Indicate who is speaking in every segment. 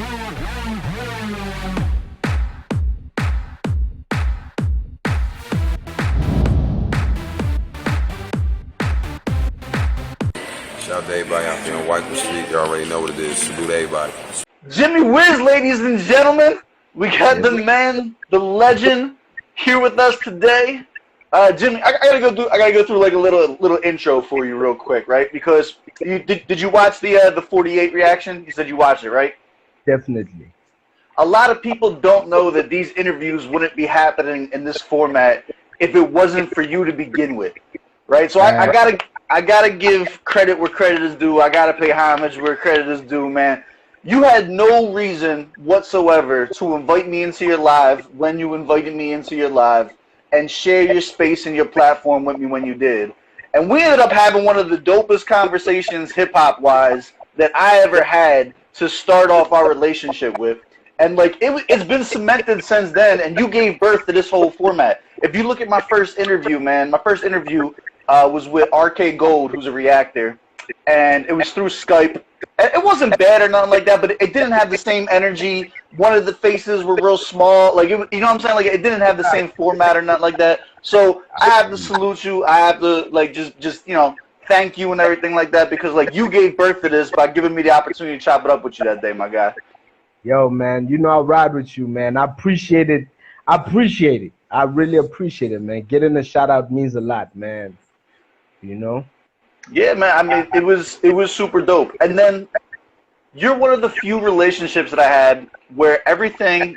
Speaker 1: Shout out to everybody out there on White Street. You already know what it is. Salute to everybody.
Speaker 2: Jimmy Wiz, ladies and gentlemen. We got the man, the legend, here with us today. Jimmy, I gotta go through like a little intro for you real quick, right? Because did you watch the 48 reaction? You said you watched it, right?
Speaker 3: Definitely.
Speaker 2: A lot of people don't know that these interviews wouldn't be happening in this format if it wasn't for you to begin with, right? So I gotta give credit where credit is due. I gotta pay homage where credit is due, man. You had no reason whatsoever to invite me into your live when you invited me into your live and share your space and your platform with me when you did. And we ended up having one of the dopest conversations hip-hop wise that I ever had to start off our relationship with. And like it's been cemented since then, and you gave birth to this whole format. If you look at my first interview, man, my first interview was with RK Gold, who's a reactor, and it was through Skype. It wasn't bad or nothing like that, but it didn't have the same energy. One of the faces were real small, like you know what I'm saying? Like it didn't have the same format or nothing like that. So I have to salute you. I have to like just thank you and everything like that, because like you gave birth to this by giving me the opportunity to chop it up with you that day, my guy.
Speaker 3: Yo, man, you know I ride with you, man. I appreciate it. I really appreciate it, man. Getting a shout out means a lot, man. You know?
Speaker 2: Yeah, man. I mean, it was super dope. And then you're one of the few relationships that I had where everything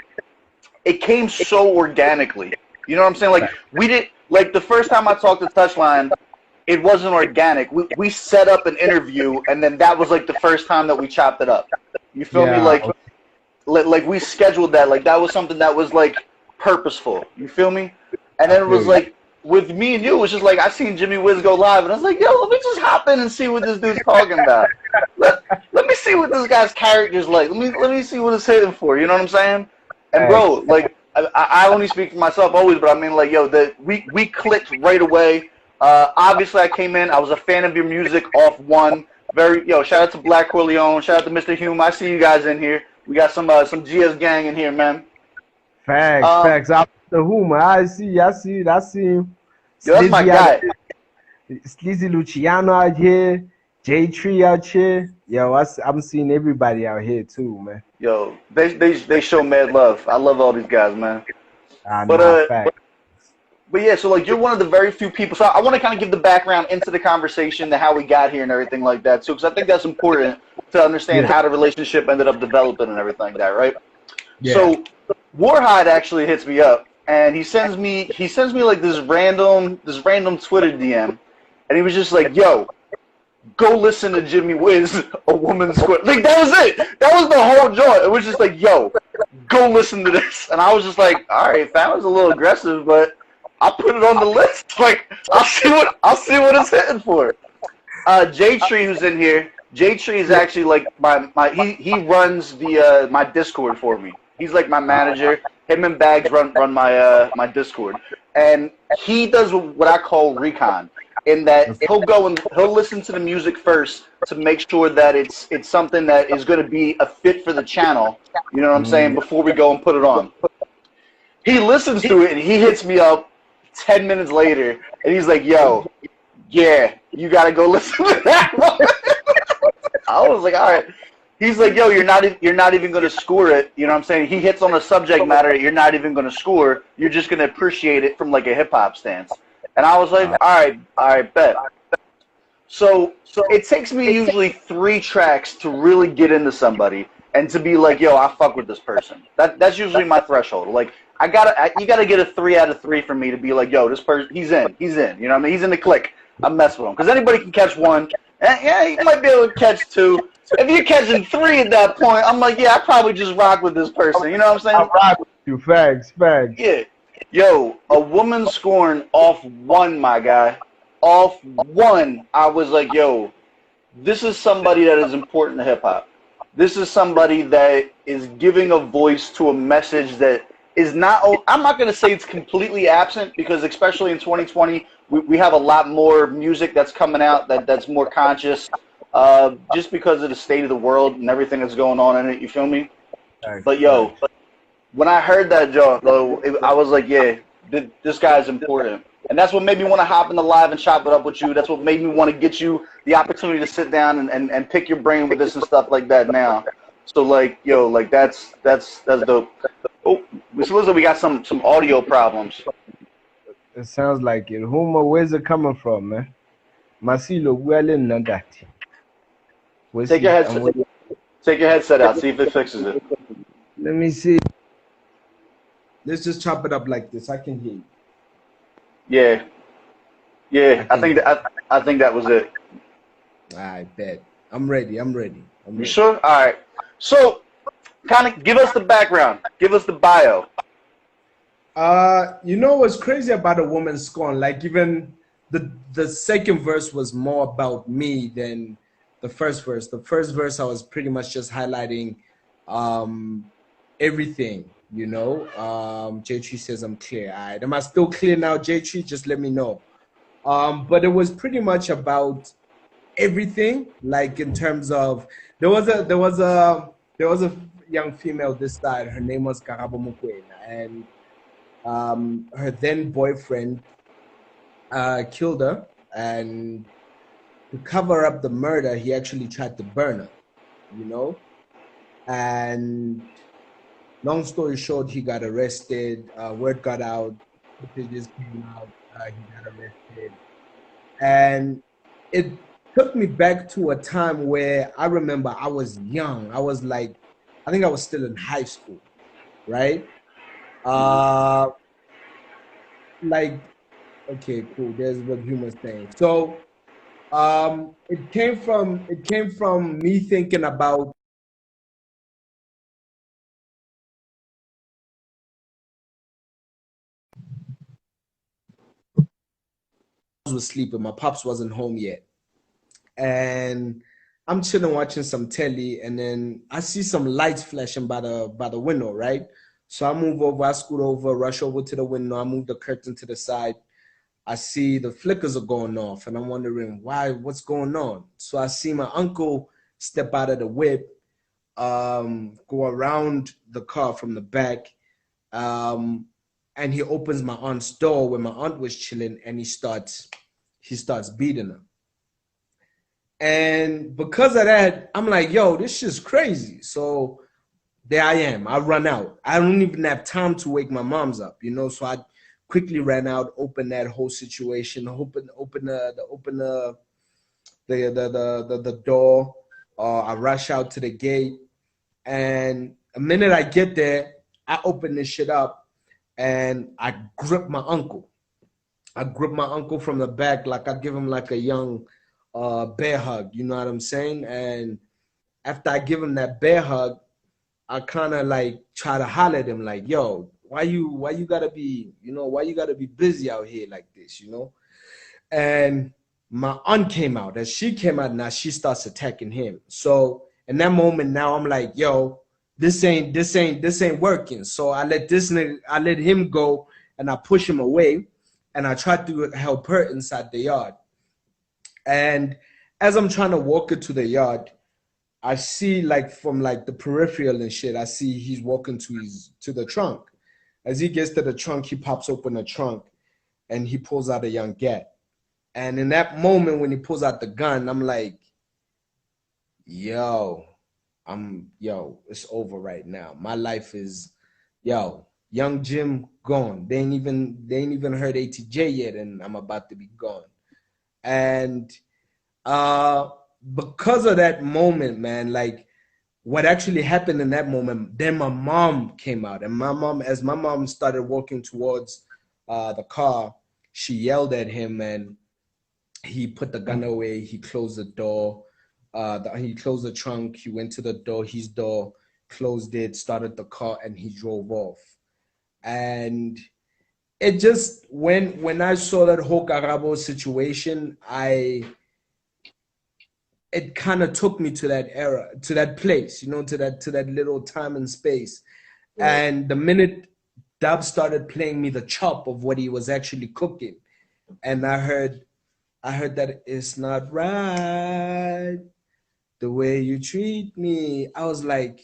Speaker 2: it came so organically. You know what I'm saying? Like we did like the first time I talked to Touchline, it wasn't organic. We set up an interview, and then that was like the first time that we chopped it up. You feel me? Like we scheduled that. Like that was something that was like purposeful. You feel me? And then it was like with me and you, it was just like I seen Jimmy Wiz go live, and I was like, yo, let me just hop in and see what this dude's talking about. Let me see what this guy's character's like. Let me see what it's hitting for. You know what I'm saying? And bro, like I only speak for myself always, but I mean like yo, we clicked right away. Obviously I came in, I was a fan of your music off one. Shout out to Black Corleone, shout out to Mr. Hume. I see you guys in here. We got some GS gang in here, man.
Speaker 3: Facts. Out the Hume, I see you.
Speaker 2: Yo, that's my guy.
Speaker 3: Sleazy Luciano out here, J Tree out here. Yo, I'm seeing everybody out here too, man.
Speaker 2: Yo, they show mad love. I love all these guys, man. But yeah, so like you're one of the very few people. So I want to kind of give the background into the conversation, to how we got here and everything like that too, because I think that's important to understand how the relationship ended up developing and everything like that, right? Yeah. So Warhide actually hits me up, and he sends me like this random Twitter DM, and he was just like, "Yo, go listen to Jimmy Wiz, A Woman's Square." Like that was it. That was the whole joint. It was just like, "Yo, go listen to this," and I was just like, "All right, that was a little aggressive, but." I'll put it on the list. Like I'll see what it's hitting for. J Tree, who's in here. J Tree is actually like he runs the my Discord for me. He's like my manager. Him and Bags run my Discord, and he does what I call recon. In that he'll go and he'll listen to the music first to make sure that it's something that is going to be a fit for the channel. You know what I'm saying? Before we go and put it on. He listens to it and he hits me up 10 minutes later, and he's like, "Yo, yeah, you gotta go listen to that one." I was like, "All right." He's like, "Yo, you're not even gonna score it." You know what I'm saying? He hits on a subject matter you're not even gonna score. You're just gonna appreciate it from like a hip hop stance. And I was like, "All right, bet." So it takes me usually 3 tracks to really get into somebody and to be like, "Yo, I fuck with this person." That's usually my threshold. Like. You gotta get a 3 out of 3 for me to be like, yo, this person, he's in. You know what I mean? He's in the clique. I'm messing with him. Because anybody can catch 1. And yeah, you might be able to catch 2. If you're catching 3 at that point, I'm like, yeah, I probably just rock with this person. You know what I'm saying?
Speaker 3: I rock with you. Facts.
Speaker 2: Yeah. Yo, A Woman Scorn off 1, my guy. Off 1, I was like, yo, this is somebody that is important to hip-hop. This is somebody that is giving a voice to a message that is not, I'm not going to say it's completely absent, because especially in 2020, we have a lot more music that's coming out that's more conscious, just because of the state of the world and everything that's going on in it, you feel me? But yo, when I heard that, Joe, though, I was like, yeah, this guy's important. And that's what made me want to hop in the live and chop it up with you. That's what made me want to get you the opportunity to sit down and pick your brain with this and stuff like that now. So like, yo, like that's dope. Oh, so listen, we got some audio problems.
Speaker 3: It sounds like it. Where's it coming from, man? Masilo, well in that.
Speaker 2: Take your headset out. See if it fixes it.
Speaker 3: Let me see. Let's just chop it up like this. I can hear you.
Speaker 2: Yeah. I think that was it.
Speaker 3: I bet. I'm ready.
Speaker 2: You sure? All right. So, kind of give us the background. Give us the bio.
Speaker 3: You know what's crazy about A Woman's Scorn? Like even the second verse was more about me than the first verse. The first verse I was pretty much just highlighting everything, you know. J3 says I'm clear. All right. Am I still clear now, J3? Just let me know. But it was pretty much about everything, like in terms of there was a young female this side. Her name was Karabo Mukwena, and her then boyfriend killed her, and to cover up the murder, he actually tried to burn her, you know. And long story short, he got arrested. Word got out, footages came out. He got arrested, and it took me back to a time where I remember I was young. I was like, I think I was still in high school, right? Like, okay, cool. There's what humor's saying. So, it came from me thinking about was sleeping. My pops wasn't home yet, and I'm chilling watching some telly, and then I see some lights flashing by the window, right? So I move over, I scoot over, rush over to the window. I move the curtain to the side. I see the flickers are going off, and I'm wondering why, what's going on? So I see my uncle step out of the whip, go around the car from the back, and he opens my aunt's door where my aunt was chilling, and he starts beating her. And because of that, I'm like, yo, this shit's crazy. So there I am. I run out. I don't even have time to wake my moms up, you know. So I quickly ran out, opened that whole situation, open the door. I rush out to the gate, and a minute I get there, I open this shit up, and I grip my uncle. I grip my uncle from the back, like I give him like a young bear hug, you know what I'm saying? And after I give him that bear hug, I kind of like try to holler at him like, yo, why you gotta be, you know, why you gotta be busy out here like this, you know? And my aunt came out. As she came out, now she starts attacking him. So in that moment, now I'm like, yo, this ain't working. So I let him go, and I push him away, and I tried to help her inside the yard. And as I'm trying to walk her to the yard, I see like from like the peripheral and shit, I see he's walking to the trunk. As he gets to the trunk, he pops open the trunk and he pulls out a young gat. And in that moment when he pulls out the gun, I'm like, yo, it's over right now. My life is, young Jim gone. They ain't even heard ATJ yet, and I'm about to be gone. And because of that moment, man, like what actually happened in that moment, then my mom came out, and as my mom started walking towards the car, she yelled at him, and he put the gun away. He closed the door. He closed the trunk. He went to the door, his door, closed it, started the car, and he drove off. And it just, when I saw that whole Karabo situation, it kind of took me to that era, to that place, you know, to that little time and space. Yeah. And the minute Dub started playing me the chop of what he was actually cooking, and I heard that it's not right the way you treat me, I was like,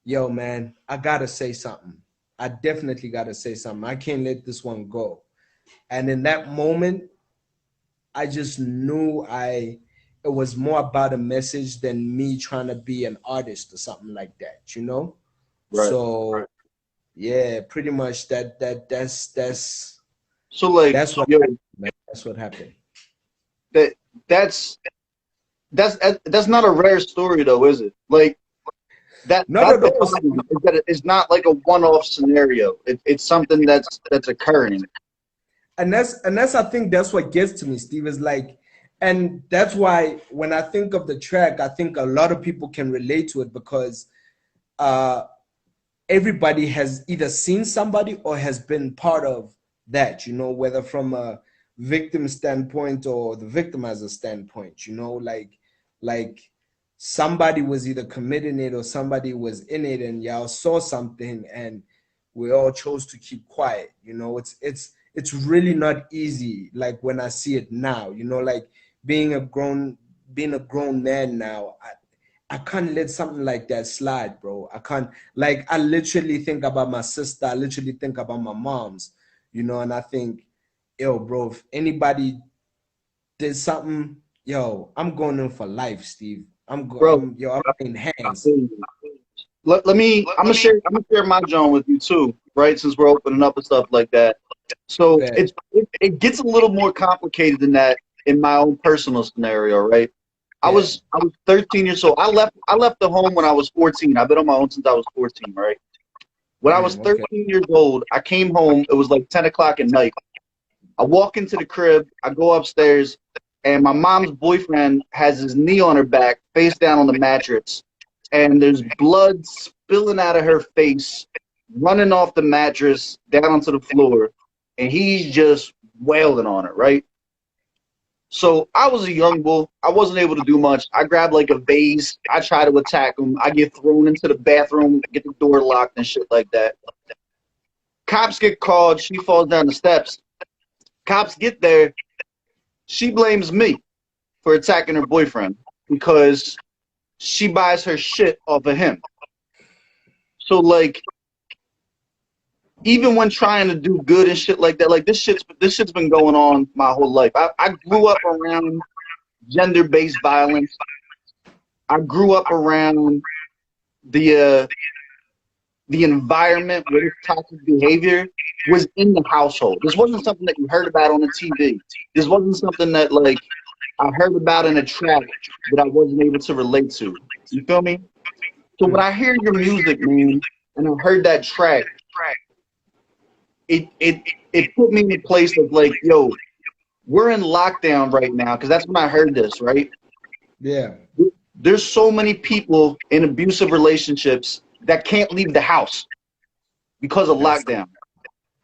Speaker 3: yo, man, I gotta say something. I definitely gotta say something. I can't let this one go. And in that moment, I just knew it was more about a message than me trying to be an artist or something like that, you know?
Speaker 2: Right.
Speaker 3: So yeah, pretty much
Speaker 2: So like,
Speaker 3: that's what
Speaker 2: yo,
Speaker 3: happened, man. That's what happened.
Speaker 2: that that's that's not a rare story though, is it? Like
Speaker 3: Not
Speaker 2: that's
Speaker 3: at
Speaker 2: the
Speaker 3: all.
Speaker 2: problem. Is that it's not like a one-off scenario. It's something that's occurring.
Speaker 3: And that's I think that's what gets to me, Steve, is like, and that's why when I think of the track, I think a lot of people can relate to it because uh everybody has either seen somebody or has been part of that, you know, whether from a victim standpoint or the victimizer standpoint, you know, like somebody was either committing it or somebody was in it and y'all saw something and we all chose to keep quiet. You know, it's really not easy. Like when I see it now, you know, like being a grown man now, I can't let something like that slide, bro. I can't, like, I literally think about my sister. I literally think about my mom's, you know, and I think, yo, bro, if anybody did something, yo, I'm going in for life, Steve.
Speaker 2: Bro,
Speaker 3: I'm in
Speaker 2: I
Speaker 3: hands.
Speaker 2: feel you. Let me I'm gonna share my John with you too, right? Since we're opening up and stuff like that. So
Speaker 3: Bet.
Speaker 2: it gets a little more complicated than that in my own personal scenario, right?
Speaker 3: Yeah.
Speaker 2: I was 13 years old. I left the home when I was 14. I've been on my own since I was 14, right? When I was
Speaker 3: Damn, okay.
Speaker 2: 13 years old, I came home. It was like 10 o'clock at night. I walk into the crib. I go upstairs, and my mom's boyfriend has his knee on her back, face down on the mattress, and there's blood spilling out of her face, running off the mattress down onto the floor, and he's just wailing on her, right? So I was a young bull. I wasn't able to do much. I grabbed like a vase. I try to attack him. I get thrown into the bathroom, get the door locked and shit like that. Cops get called. She falls down the steps. Cops get there. She blames me for attacking her boyfriend because she buys her shit off of him. So like, even when trying to do good and shit like that, like this shit's been going on my whole life. I grew up around gender-based violence. I grew up around the the environment where this toxic behavior was in the household. This wasn't something that you heard about on the TV. This wasn't something that like I heard about in a track that I wasn't able to relate to. You feel me? So when I hear your music, man, and I heard that track, it put me in a place of like, yo, we're in lockdown right now, because that's when I heard this, right?
Speaker 3: Yeah.
Speaker 2: There's so many people in abusive relationships that can't leave the house because of
Speaker 3: That's
Speaker 2: lockdown.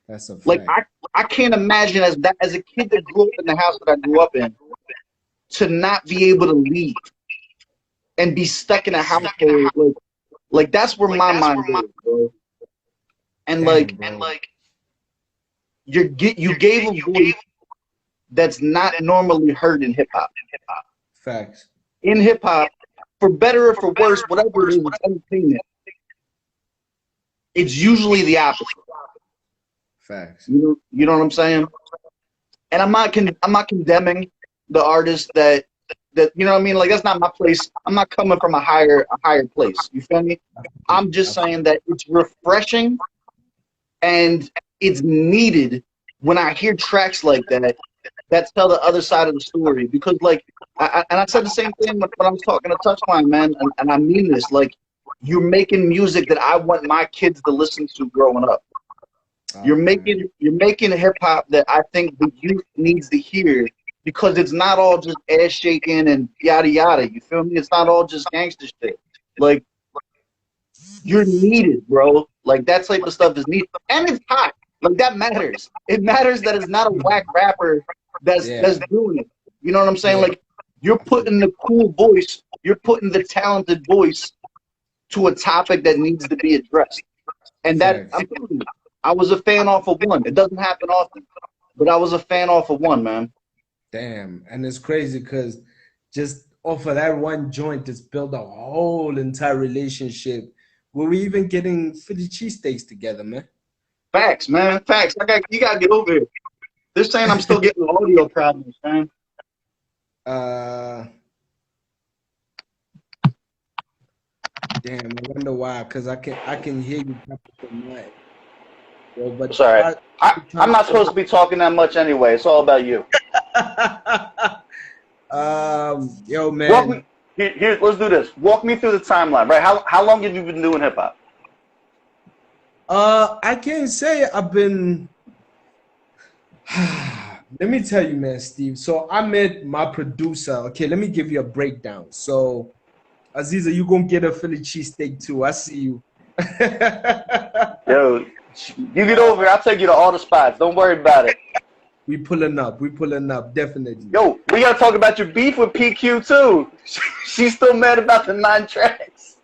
Speaker 3: that's a
Speaker 2: Like
Speaker 3: fact.
Speaker 2: I can't imagine as a kid that grew up in the house that I grew up in to not be able to leave and be stuck in a household like that's where my mind goes, bro. And
Speaker 3: Damn, bro.
Speaker 2: you gave a voice that's not normally heard in hip hop.
Speaker 3: Facts.
Speaker 2: In hip hop, for better or for worse, whatever it is, it's entertainment. It's usually the opposite.
Speaker 3: Facts.
Speaker 2: You know what I'm saying? And I'm not condemning the artist that you know what I mean. Like that's not my place. I'm not coming from a higher place. You feel me? I'm just saying that it's refreshing and it's needed when I hear tracks like that that tell the other side of the story. Because like and I said the same thing when I was talking to Touchline, man, and I mean this. Like you're making music that I want my kids to listen to growing up. You're making hip hop that I think the youth needs to hear because it's not all just ass shaking and yada yada. You feel me? It's not all just gangster shit. Like you're needed, bro. Like that type of stuff is needed, and it's hot. Like that matters. It matters that it's not a whack rapper that's doing it. You know what I'm saying?
Speaker 3: Yeah.
Speaker 2: Like you're putting the cool voice, you're putting the talented voice to a topic that needs to be addressed. And that
Speaker 3: Facts.
Speaker 2: I'm telling you, I was a fan off of one. It doesn't happen often, but I was a fan off of one, man.
Speaker 3: Damn. And it's crazy because just off of that one joint, it's built a whole entire relationship were we even getting Philly cheesesteaks together, man?
Speaker 2: Facts, man. Facts. You gotta get over here. They're saying I'm still getting audio problems, man.
Speaker 3: Damn, I wonder why. Cause I can hear you perfectly nice. Yo, but
Speaker 2: Sorry. I'm not supposed to be talking that much anyway. It's all about you.
Speaker 3: Yo, man.
Speaker 2: Here, let's do this. Walk me through the timeline, right? How long have you been doing hip hop?
Speaker 3: I can't say I've been. Let me tell you, man, Steve. So I met my producer. Okay, let me give you a breakdown. So, Aziza, you gonna get a Philly cheesesteak too. I see you.
Speaker 2: Yo, you get over here. I'll take you to all the spots. Don't worry about it.
Speaker 3: We pulling up, definitely.
Speaker 2: Yo, we gotta talk about your beef with PQ too. She's still mad about the 9 tracks.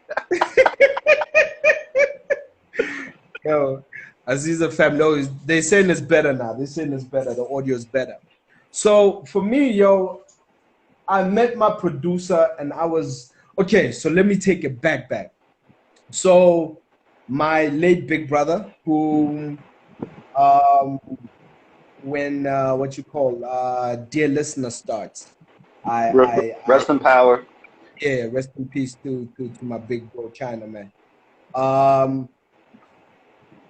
Speaker 3: Yo, Aziza family, they saying it's better now. They saying it's better. The audio is better. So for me, yo, I met my producer and I was okay. So let me take it back. So my late big brother, who, when what you call dear listener starts,
Speaker 2: Rest in power.
Speaker 3: Yeah, rest in peace to my big bro China, man.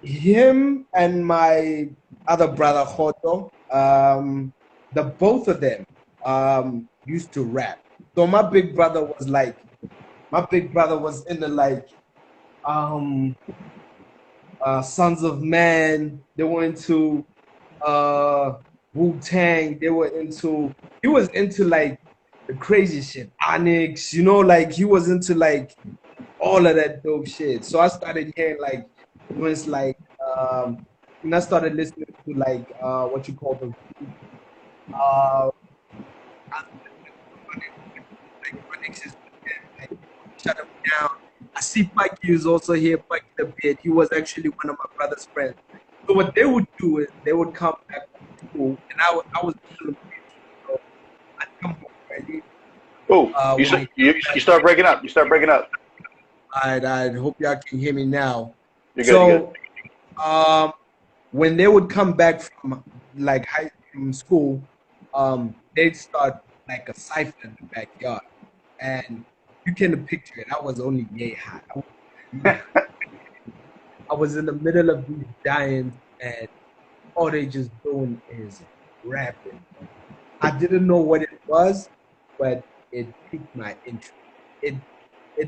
Speaker 3: Him and my other brother Hoto, the both of them used to rap. So my big brother was into like Sons of Man. They were into Wu-Tang. He was into like the crazy shit. Onyx, you know, like he was into like all of that dope shit. So I started hearing like was like and I started listening to like what you call the shut him down. I see Mikey is also here, Mikey the Beard. He was actually one of my brother's friends. So what they would do is they would come back from school and I was so I'd come home ready.
Speaker 2: Oh, you start breaking up. You start breaking up.
Speaker 3: I hope y'all can hear me now.
Speaker 2: You're good, you're good.
Speaker 3: When they would come back from like from school, they'd start like a cipher in the backyard, and you can picture it. I was only yay hot. I was in the middle of these giants, and all they just doing is rapping. I didn't know what it was, but it piqued my interest. It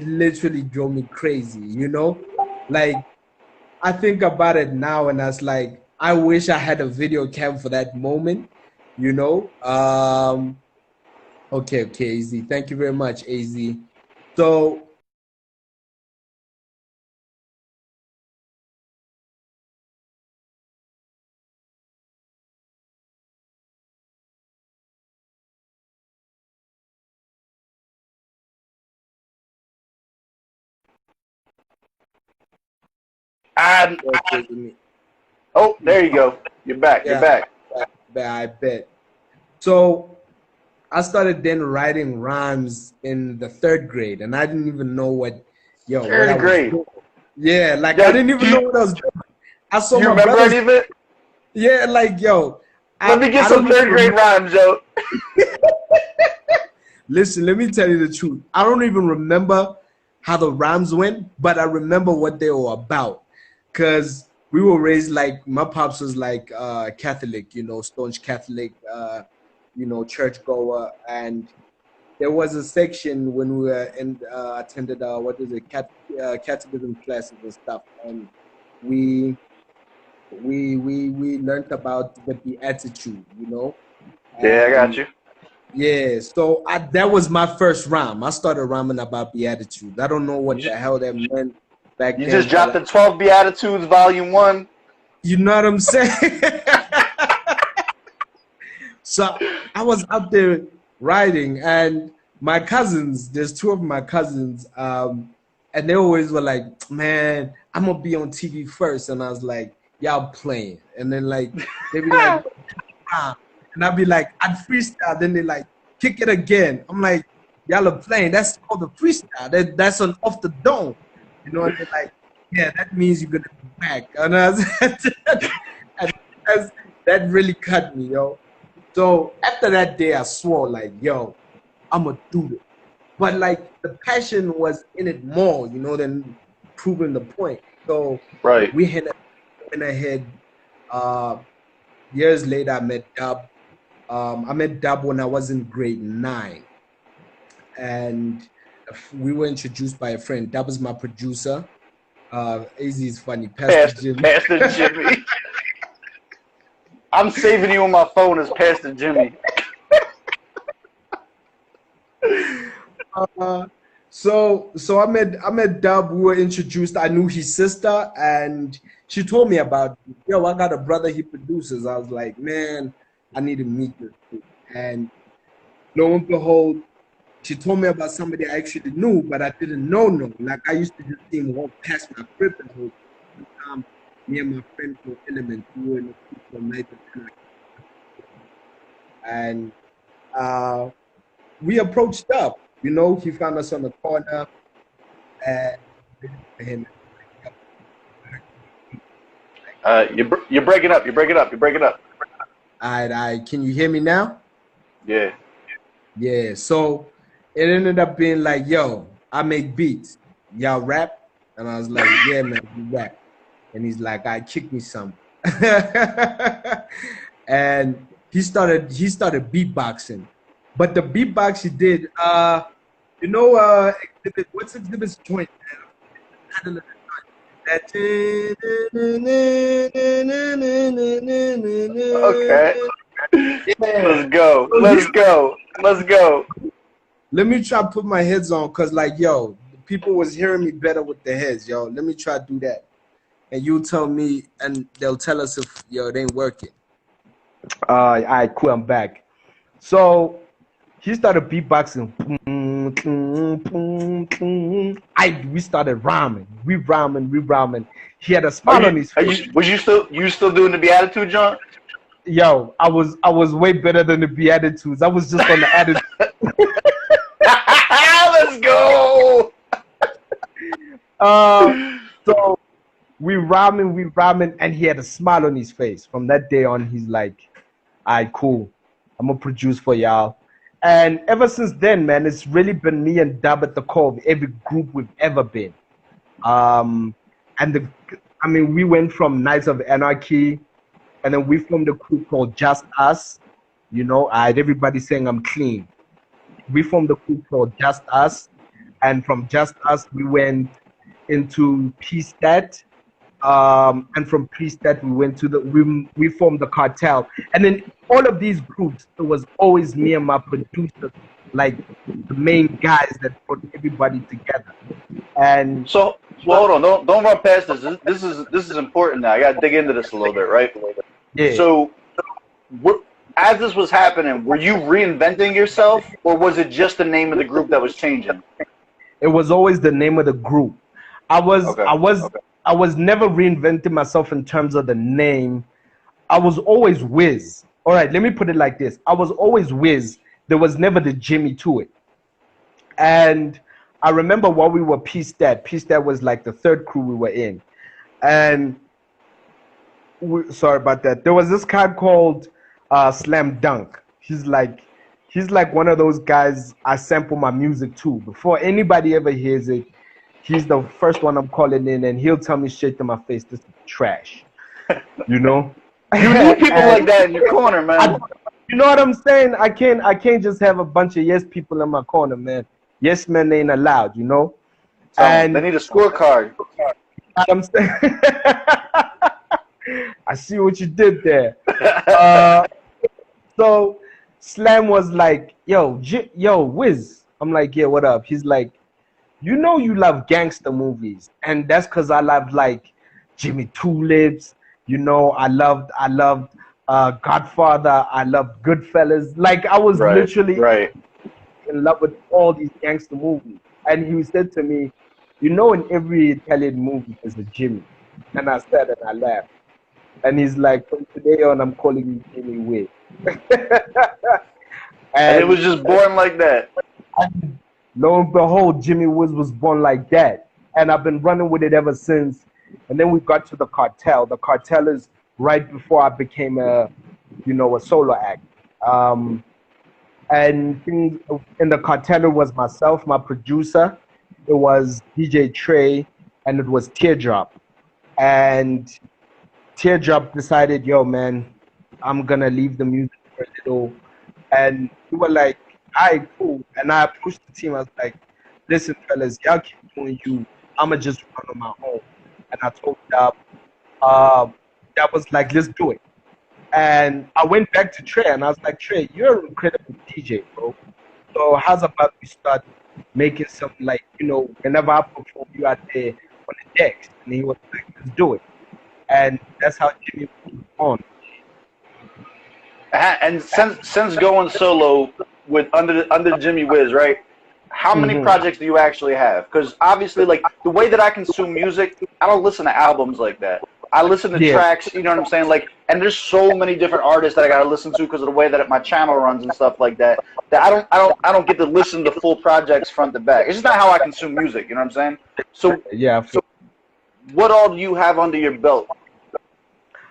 Speaker 3: literally drove me crazy, you know? Like, I think about it now and I was like, I wish I had a video cam for that moment, you know? Okay, AZ. Thank you very much, AZ. So,
Speaker 2: oh, there you go. You're back.
Speaker 3: yeah,
Speaker 2: You're back.
Speaker 3: I bet. So I started then writing rhymes in the 3rd grade, and I didn't even know what,
Speaker 2: Third grade.
Speaker 3: doing. Yeah, like I didn't even know what I was doing. I saw
Speaker 2: You
Speaker 3: my
Speaker 2: remember
Speaker 3: brothers.
Speaker 2: any of it?
Speaker 3: Yeah, like
Speaker 2: Let me get some 3rd grade rhymes, yo.
Speaker 3: Listen, let me tell you the truth. I don't even remember how the rhymes went, but I remember what they were about. Cause we were raised like my pops was like Catholic, you know, staunch Catholic, you know, churchgoer, and there was a section when we were attended catechism classes and stuff, and we learned about the beatitude, you know.
Speaker 2: Yeah, I got you.
Speaker 3: Yeah, so that was my first rhyme. I started rhyming about beatitudes. I don't know what the hell that meant back then.
Speaker 2: You just dropped the 12 Beatitudes, Volume 1.
Speaker 3: You know what I'm saying? So I was out there writing, and my cousins, there's 2 of my cousins, and they always were like, man, I'm going to be on TV first. And I was like, y'all playing. And then like, they'd be like, and I'd be like, I'd freestyle. Then they like, kick it again. I'm like, y'all are playing. That's called the freestyle. That's an off the dome. You know, and they're like, yeah, that means you're gonna be back. And, and that really cut me, yo. So after that day, I swore, like, yo, I'm gonna do this. But like the passion was in it more, you know, than proving the point. So
Speaker 2: Right.
Speaker 3: we went ahead. Years later, I met Dub. I met Dub when I was in grade 9, and we were introduced by a friend. Dub is my producer. Az is funny. Pastor Jimmy.
Speaker 2: Pastor Jimmy. I'm saving you on my phone as Pastor Jimmy.
Speaker 3: So I met Dub. We were introduced. I knew his sister, and she told me about, yo, I got a brother he produces. I was like, man, I need to meet this dude. And lo and behold, she told me about somebody I actually knew, but I didn't know. No, like I used to just see him walk past my crib and hold. Me and my friend from Element, we were in the group for night and we approached Dub. You know, he found us on the corner, and him.
Speaker 2: You're breaking up. You're breaking up. You're breaking up.
Speaker 3: I can you hear me now?
Speaker 2: Yeah.
Speaker 3: Yeah. So it ended up being like, yo, I make beats. Y'all rap? And I was like, yeah, man, we rap. And he's like, I kick me some. And he started beatboxing. But the beatbox he did, you know, what's Exhibit's joint?
Speaker 2: Okay.
Speaker 3: Yeah.
Speaker 2: Let's go. Let's go. Let's go.
Speaker 3: Let me try to put my heads on, cause like, yo, people was hearing me better with the heads, yo. Let me try to do that, and you tell me, and they'll tell us if yo it ain't working. All right, cool. I'm back. So he started beatboxing. We started rhyming. We rhyming. He had a smile on his face.
Speaker 2: Was you still doing the Beatitude, John?
Speaker 3: Yo, I was way better than the Beatitudes. I was just on the attitude.
Speaker 2: Let's go.
Speaker 3: So we rhyming, and he had a smile on his face. From that day on, he's like, all right, cool. I'm gonna produce for y'all. And ever since then, man, it's really been me and Dub at the core of every group we've ever been. We went from Knights of Anarchy, and then we formed a group called Just Us. You know, I had everybody saying I'm clean. We formed a group called Just Us, and from Just Us we went into Peace Stat, and from Peace Stat we went to we formed the Cartel, and then all of these groups it was always me and my producers, like the main guys that put everybody together. And
Speaker 2: so hold on, don't run past this. This is important now. I gotta dig into this a little bit, right?
Speaker 3: yeah.
Speaker 2: So, as this was happening, were you reinventing yourself, or was it just the name of the group that was changing?
Speaker 3: It was always the name of the group. I was never reinventing myself in terms of the name. I was always Wiz. All right, let me put it like this. I was always Wiz. There was never the Jimmy to it. And I remember while we were Peace Stat was like the third crew we were in. And sorry about that. There was this guy called Slam Dunk. He's like one of those guys I sample my music to. Before anybody ever hears it, he's the first one I'm calling in, and he'll tell me straight to my face, this is trash. You know?
Speaker 2: You need people like that in your corner, man.
Speaker 3: You know what I'm saying? I can't just have a bunch of yes people in my corner, man. Yes men ain't allowed, you know?
Speaker 2: So and they need a scorecard.
Speaker 3: I'm saying I see what you did there. So Slam was like, yo, Wiz. I'm like, yeah, what up? He's like, you know you love gangster movies, and that's because I love like Jimmy Tulips. You know, I loved Godfather. I loved Goodfellas. Like I was literally in love with all these gangster movies. And he said to me, you know, in every Italian movie there's a Jimmy. And I said, and I laughed. And he's like, from today on, I'm calling you Jimmy Wiz.
Speaker 2: And it was just born like that.
Speaker 3: And lo and behold, Jimmy Wiz was born like that. and I've been running with it ever since. And then we got to the Cartel. The Cartel is right before I became a solo act. And in the Cartel, it was myself, my producer, it was DJ Trey, and it was Teardrop. And Teardrop decided, yo, man, I'm gonna leave the music for a little. And we were like, all right, cool. And I approached the team. I was like, listen, fellas, y'all keep doing you. I'ma just run on my own. And I told them, that was like, let's do it. And I went back to Trey and I was like, Trey, you're an incredible DJ, bro. So how's about we start making something like, whenever I perform, you out there on the decks? And he was like, let's do it. And that's how Jimmy was on.
Speaker 2: And since going solo with under Jimmy Wiz, right? How many projects do you actually have? Because obviously, like the way that I consume music, I don't listen to albums like that. I listen to tracks, you know what I'm saying? Like, and there's so many different artists that I gotta listen to because of the way that my channel runs and stuff like that. That I don't get to listen to full projects front to back. It's just not how I consume music. You know what I'm saying? So
Speaker 3: yeah.
Speaker 2: So what all do you have under your belt?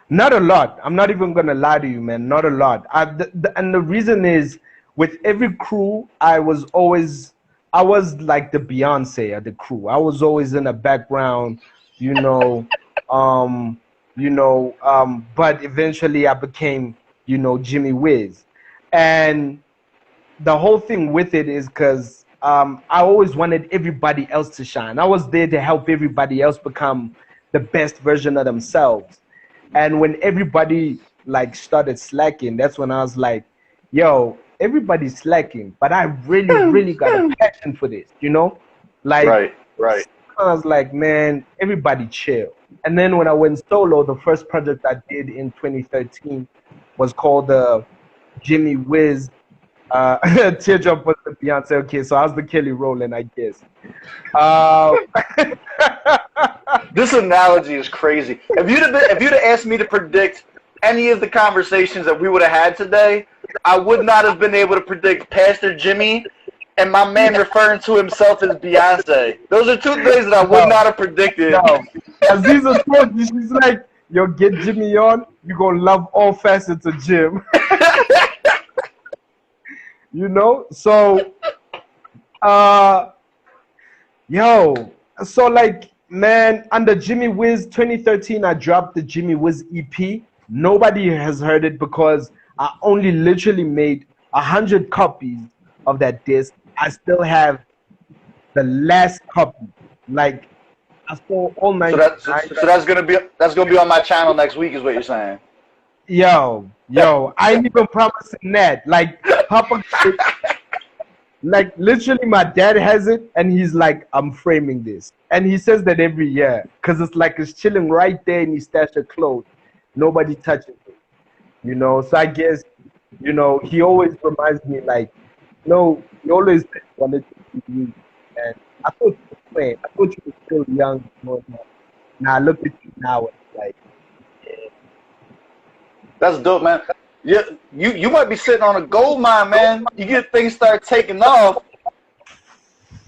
Speaker 3: Not a lot. I'm not even gonna lie to you, man. Not a lot. And the reason is, with every crew, I was like the Beyonce of the crew. I was always in the background, but eventually I became, Jimmy Wiz. And the whole thing with it is because I always wanted everybody else to shine. I was there to help everybody else become the best version of themselves. And when everybody like started slacking, that's when I was like, yo, everybody's slacking, but I really got a passion for this, Like,
Speaker 2: right.
Speaker 3: I was like, man, everybody chill. And then when I went solo, the first project I did in 2013 was called Jimmy Wiz. Teardrop was the Beyonce. Okay, so I was the Kelly Rowland, I guess.
Speaker 2: This analogy is crazy. If you'd have asked me to predict any of the conversations that we would have had today, I would not have been able to predict Pastor Jimmy and my man referring to himself as Beyonce. Those are two things that I would not have predicted.
Speaker 3: No. Aziza told me, she's like, yo, get Jimmy on, you're going to love all facets of Jim. So, so like, man, under Jimmy Wiz 2013, I dropped the Jimmy Wiz EP. Nobody has heard it because I only literally made 100 copies of that disc. I still have the last copy. Like, I stole all 99.
Speaker 2: So that's gonna be on my channel next week, is what you're saying?
Speaker 3: Yo, I ain't even promising that. Like, Papa, like literally, my dad has it, and he's like, I'm framing this, and he says that every year because it's like it's chilling right there in his stash of clothes. Nobody touches it, So I guess, he always reminds me like, no, he always wanted to be you, and I thought you were playing. I thought you were still young. Now look at you now. It's like, yeah.
Speaker 2: That's dope, man. Yeah, you might be sitting on a gold mine, man. You get things start taking off.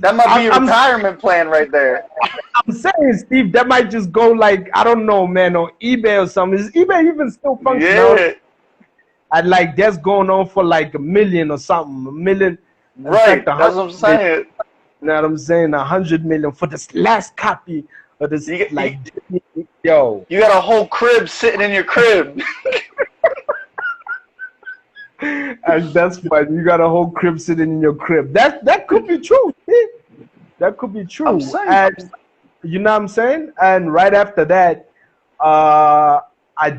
Speaker 2: That might be your retirement plan right there.
Speaker 3: I'm saying, Steve, that might just go like, I don't know, man, on eBay or something. Is eBay even still functional?
Speaker 2: Yeah.
Speaker 3: And like that's going on for like $1 million or something. $1 million.
Speaker 2: Right. That's what I'm saying.
Speaker 3: You know what I'm saying? 100 million for this last copy of this. Yo.
Speaker 2: You got a whole crib sitting in your crib.
Speaker 3: And that's fine. You got a whole crib sitting in your crib. That could be true. That could be true. And you know what I'm saying? And right after that, I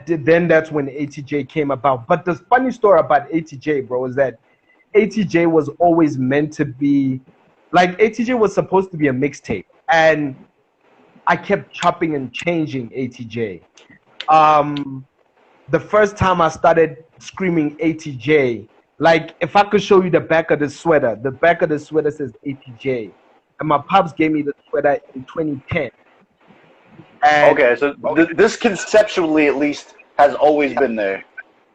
Speaker 3: did. Then that's when ATJ came about. But the funny story about ATJ, bro, is that ATJ was always meant to be like ATJ was supposed to be a mixtape, and I kept chopping and changing ATJ. The first time I started screaming ATJ, like if I could show you the back of the sweater says ATJ, and my pops gave me the sweater in 2010. And
Speaker 2: okay, so this conceptually at least has always been there.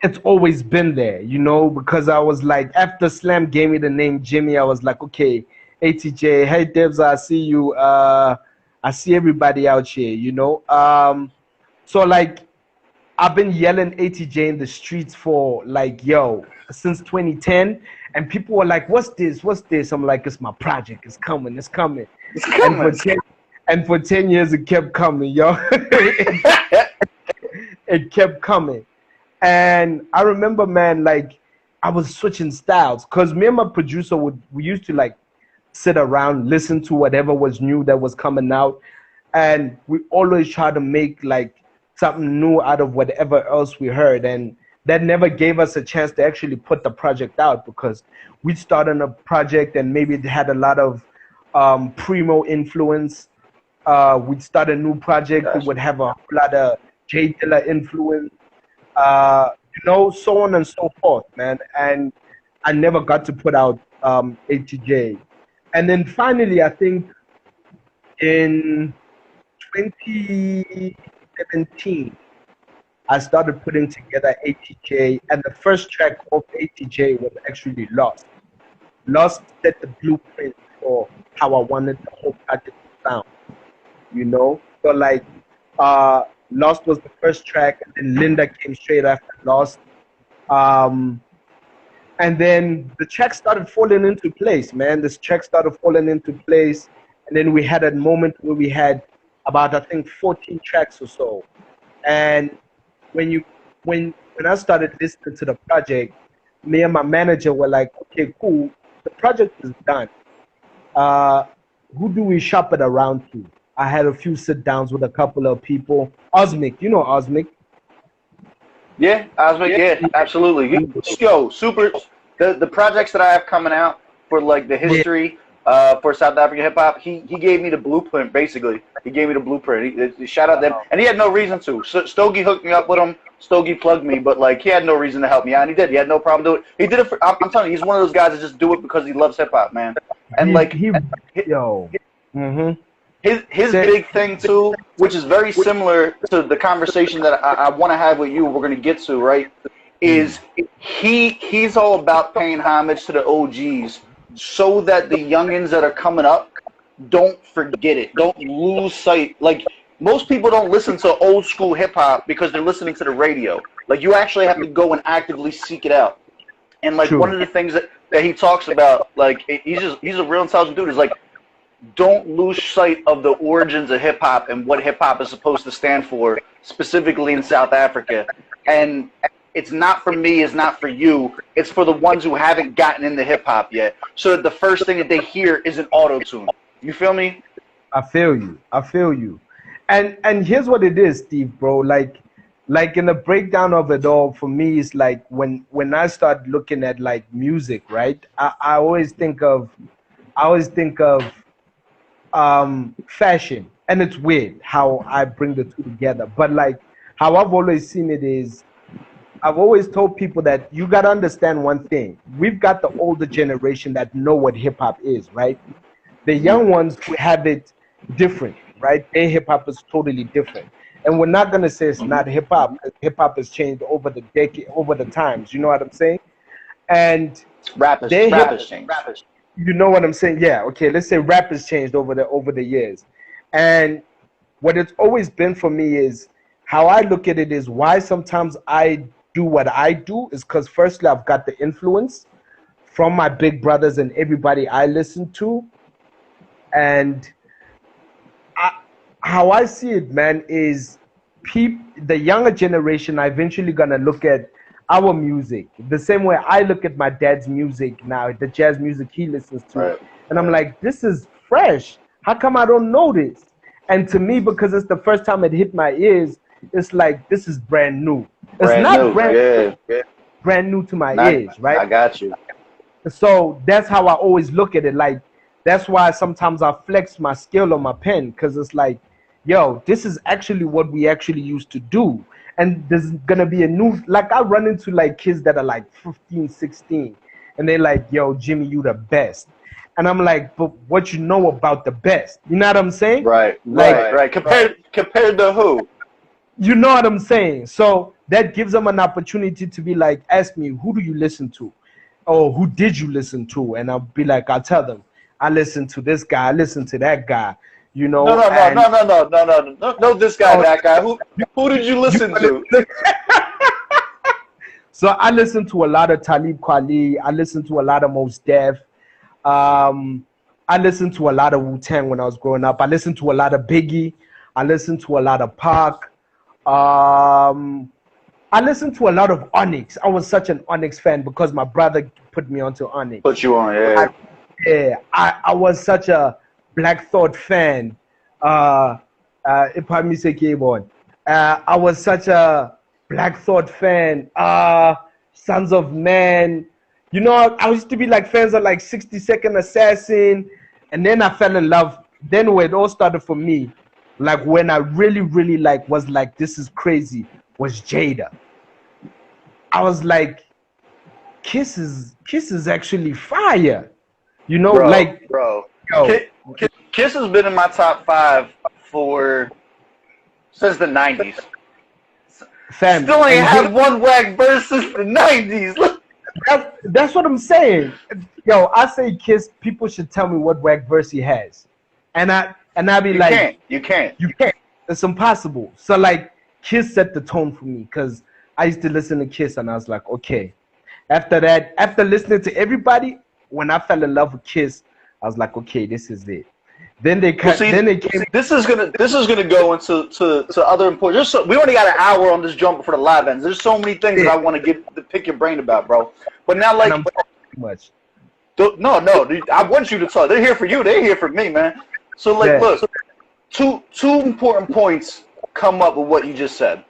Speaker 3: It's always been there, because I was like, after Slam gave me the name Jimmy, I was like, okay, ATJ, hey Debs, I see you. I see everybody out here, you know. So like I've been yelling ATJ in the streets for like, yo, since 2010, and people were like, "What's this? What's this?" I'm like, "It's my project. It's coming. It's coming."
Speaker 2: It's
Speaker 3: And for
Speaker 2: coming.
Speaker 3: 10 years, it kept coming, yo. It kept coming, and I remember, man, like I was switching styles because me and my producer we used to like sit around, listen to whatever was new that was coming out, and we always try to make like something new out of whatever else we heard, and that never gave us a chance to actually put the project out because we started a project and maybe it had a lot of primo influence. We'd start a new project, it
Speaker 2: Gotcha.
Speaker 3: would have a whole lot of J Dilla influence, so on and so forth, man. And I never got to put out ATJ. And then finally, I think in 2017, I started putting together ATJ, and the first track of ATJ was actually Lost. Lost set the blueprint for how I wanted the whole project to sound, you know? So like Lost was the first track, and then Linda came straight after Lost. Um, and then the track started falling into place, man. This track started falling into place, and then we had a moment where we had about I think 14 tracks or so. And when you when I started listening to the project, me and my manager were like, okay, cool, the project is done. Uh, who do we shop it around to? I had a few sit downs with a couple of people. Osmic, you know Osmic.
Speaker 2: Yeah, Osmic, yeah, absolutely. Yo, super. The projects that I have coming out for like the
Speaker 3: Yeah.
Speaker 2: history for South African hip hop, he gave me the blueprint. Basically, he gave me the blueprint. Shout out them, and he had no reason to. Stogie hooked me up with him. Stogie plugged me, but like he had no reason to help me out, and he did. He had no problem doing it. He did it for. I'm telling you, he's one of those guys that just do it because he loves hip hop, man. And like
Speaker 3: He yo. Mm-hmm.
Speaker 2: his big thing too, which is very similar to the conversation that I want to have with you. We're going to get to, right? Is he's all about paying homage to the OGs so that the youngins that are coming up don't forget it, don't lose sight. Like most people don't listen to old school hip hop because they're listening to the radio. Like you actually have to go and actively seek it out. And like
Speaker 3: True.
Speaker 2: one of the things that he talks about, like he's a real intelligent dude. Is like don't lose sight of the origins of hip hop and what hip hop is supposed to stand for, specifically in South Africa. And it's not for me, it's not for you, it's for the ones who haven't gotten into hip hop yet. So that the first thing that they hear is an auto tune. You feel me?
Speaker 3: I feel you. I feel you. And here's what it is, Steve, bro. Like in the breakdown of it all, for me, it's like when I start looking at like music, right? I always think of fashion, and it's weird how I bring the two together. But like how I've always seen it is, I've always told people that you gotta understand one thing. We've got the older generation that know what hip hop is, right? The young ones who have it different, right? Their hip hop is totally different. And we're not gonna say it's not hip hop. Hip hop has changed over the decade, over the times. You know what I'm saying? And
Speaker 2: Rap has changed.
Speaker 3: you know what I'm saying? Yeah. Okay. Let's say rap has changed over the years, and what it's always been for me is how I look at it is why sometimes I do what I do is because firstly I've got the influence from my big brothers and everybody I listen to, and how I see it, man, is the younger generation are eventually gonna look at our music the same way I look at my dad's music now, the jazz music he listens to,
Speaker 2: Right.
Speaker 3: and I'm like, this is fresh. How come I don't know this? And to me, because it's the first time it hit my ears, it's like this is brand new. It's not brand new to my ears, right?
Speaker 2: I got you.
Speaker 3: So that's how I always look at it. Like that's why sometimes I flex my skill on my pen because it's like, yo, this is actually what we actually used to do. And there's gonna be a new, like I run into like kids that are like 15, 16, and they're like, yo, Jimmy, you the best. And I'm like, but what you know about the best? You know what I'm saying?
Speaker 2: Right. Compared to who?
Speaker 3: You know what I'm saying? So that gives them an opportunity to be like, ask me, who do you listen to? Or who did you listen to? And I'll be like, I'll tell them, I listen to this guy, I listen to that guy. you know.
Speaker 2: No, no, no,
Speaker 3: and,
Speaker 2: no, no, no, no, no, no, no, this guy,
Speaker 3: Oh,
Speaker 2: that guy. Who did you listen to?
Speaker 3: So I listen to a lot of Talib Kweli. I listen to a lot of Mos Def. I listened to a lot of Wu-Tang when I was growing up. I listened to a lot of Biggie. I listened to a lot of Pac. I listened to a lot of Onyx. I was such an Onyx fan because my brother put me onto Onyx.
Speaker 2: Put you on, yeah.
Speaker 3: I was such a Black Thought fan. I was such a Black Thought fan. Sons of Man. You know, I used to be like fans of like 60-Second Assassin, and then I fell in love. Then where it all started for me, like when I really, really like was like, this is crazy, was Jada. I was like, Kiss is actually fire. You know,
Speaker 2: bro.
Speaker 3: Yo,
Speaker 2: Kiss has been in my top 5 since the 90s.
Speaker 3: fam,
Speaker 2: Still ain't had one whack verse since the 90s.
Speaker 3: That's what I'm saying. Yo, I say Kiss, people should tell me what whack verse he has. And I be
Speaker 2: You can't.
Speaker 3: It's impossible. So like Kiss set the tone for me because I used to listen to Kiss and I was like, okay. After that, after listening to everybody, when I fell in love with Kiss, I was like, okay, this is it. Then they came.
Speaker 2: This is gonna go into other important. We only got an hour on this jump before the live ends. There's so many things that I want to pick your brain about, bro. But now, like,
Speaker 3: I'm talking too much.
Speaker 2: No, dude, I want you to talk. They're here for you. They're here for me, man. So, like, look, two important points come up with what you just said.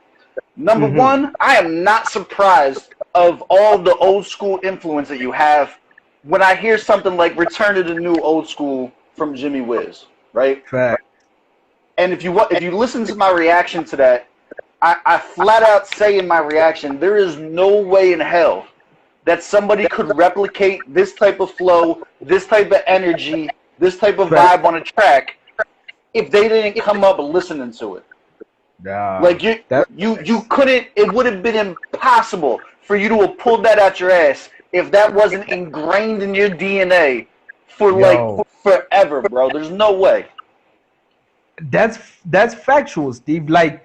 Speaker 2: Number one, I am not surprised of all the old school influence that you have when I hear something like "Return to the New Old School" from Jimmy Wiz, right?
Speaker 3: Fact.
Speaker 2: And if you listen to my reaction to that, I flat out say in my reaction, there is no way in hell that somebody could replicate this type of flow, this type of energy, this type of vibe on a track if they didn't come up listening to it.
Speaker 3: Nah,
Speaker 2: like you couldn't. It would have been impossible for you to have pulled that out your ass if that wasn't ingrained in your DNA for like forever, bro. There's no way.
Speaker 3: That's factual, Steve. Like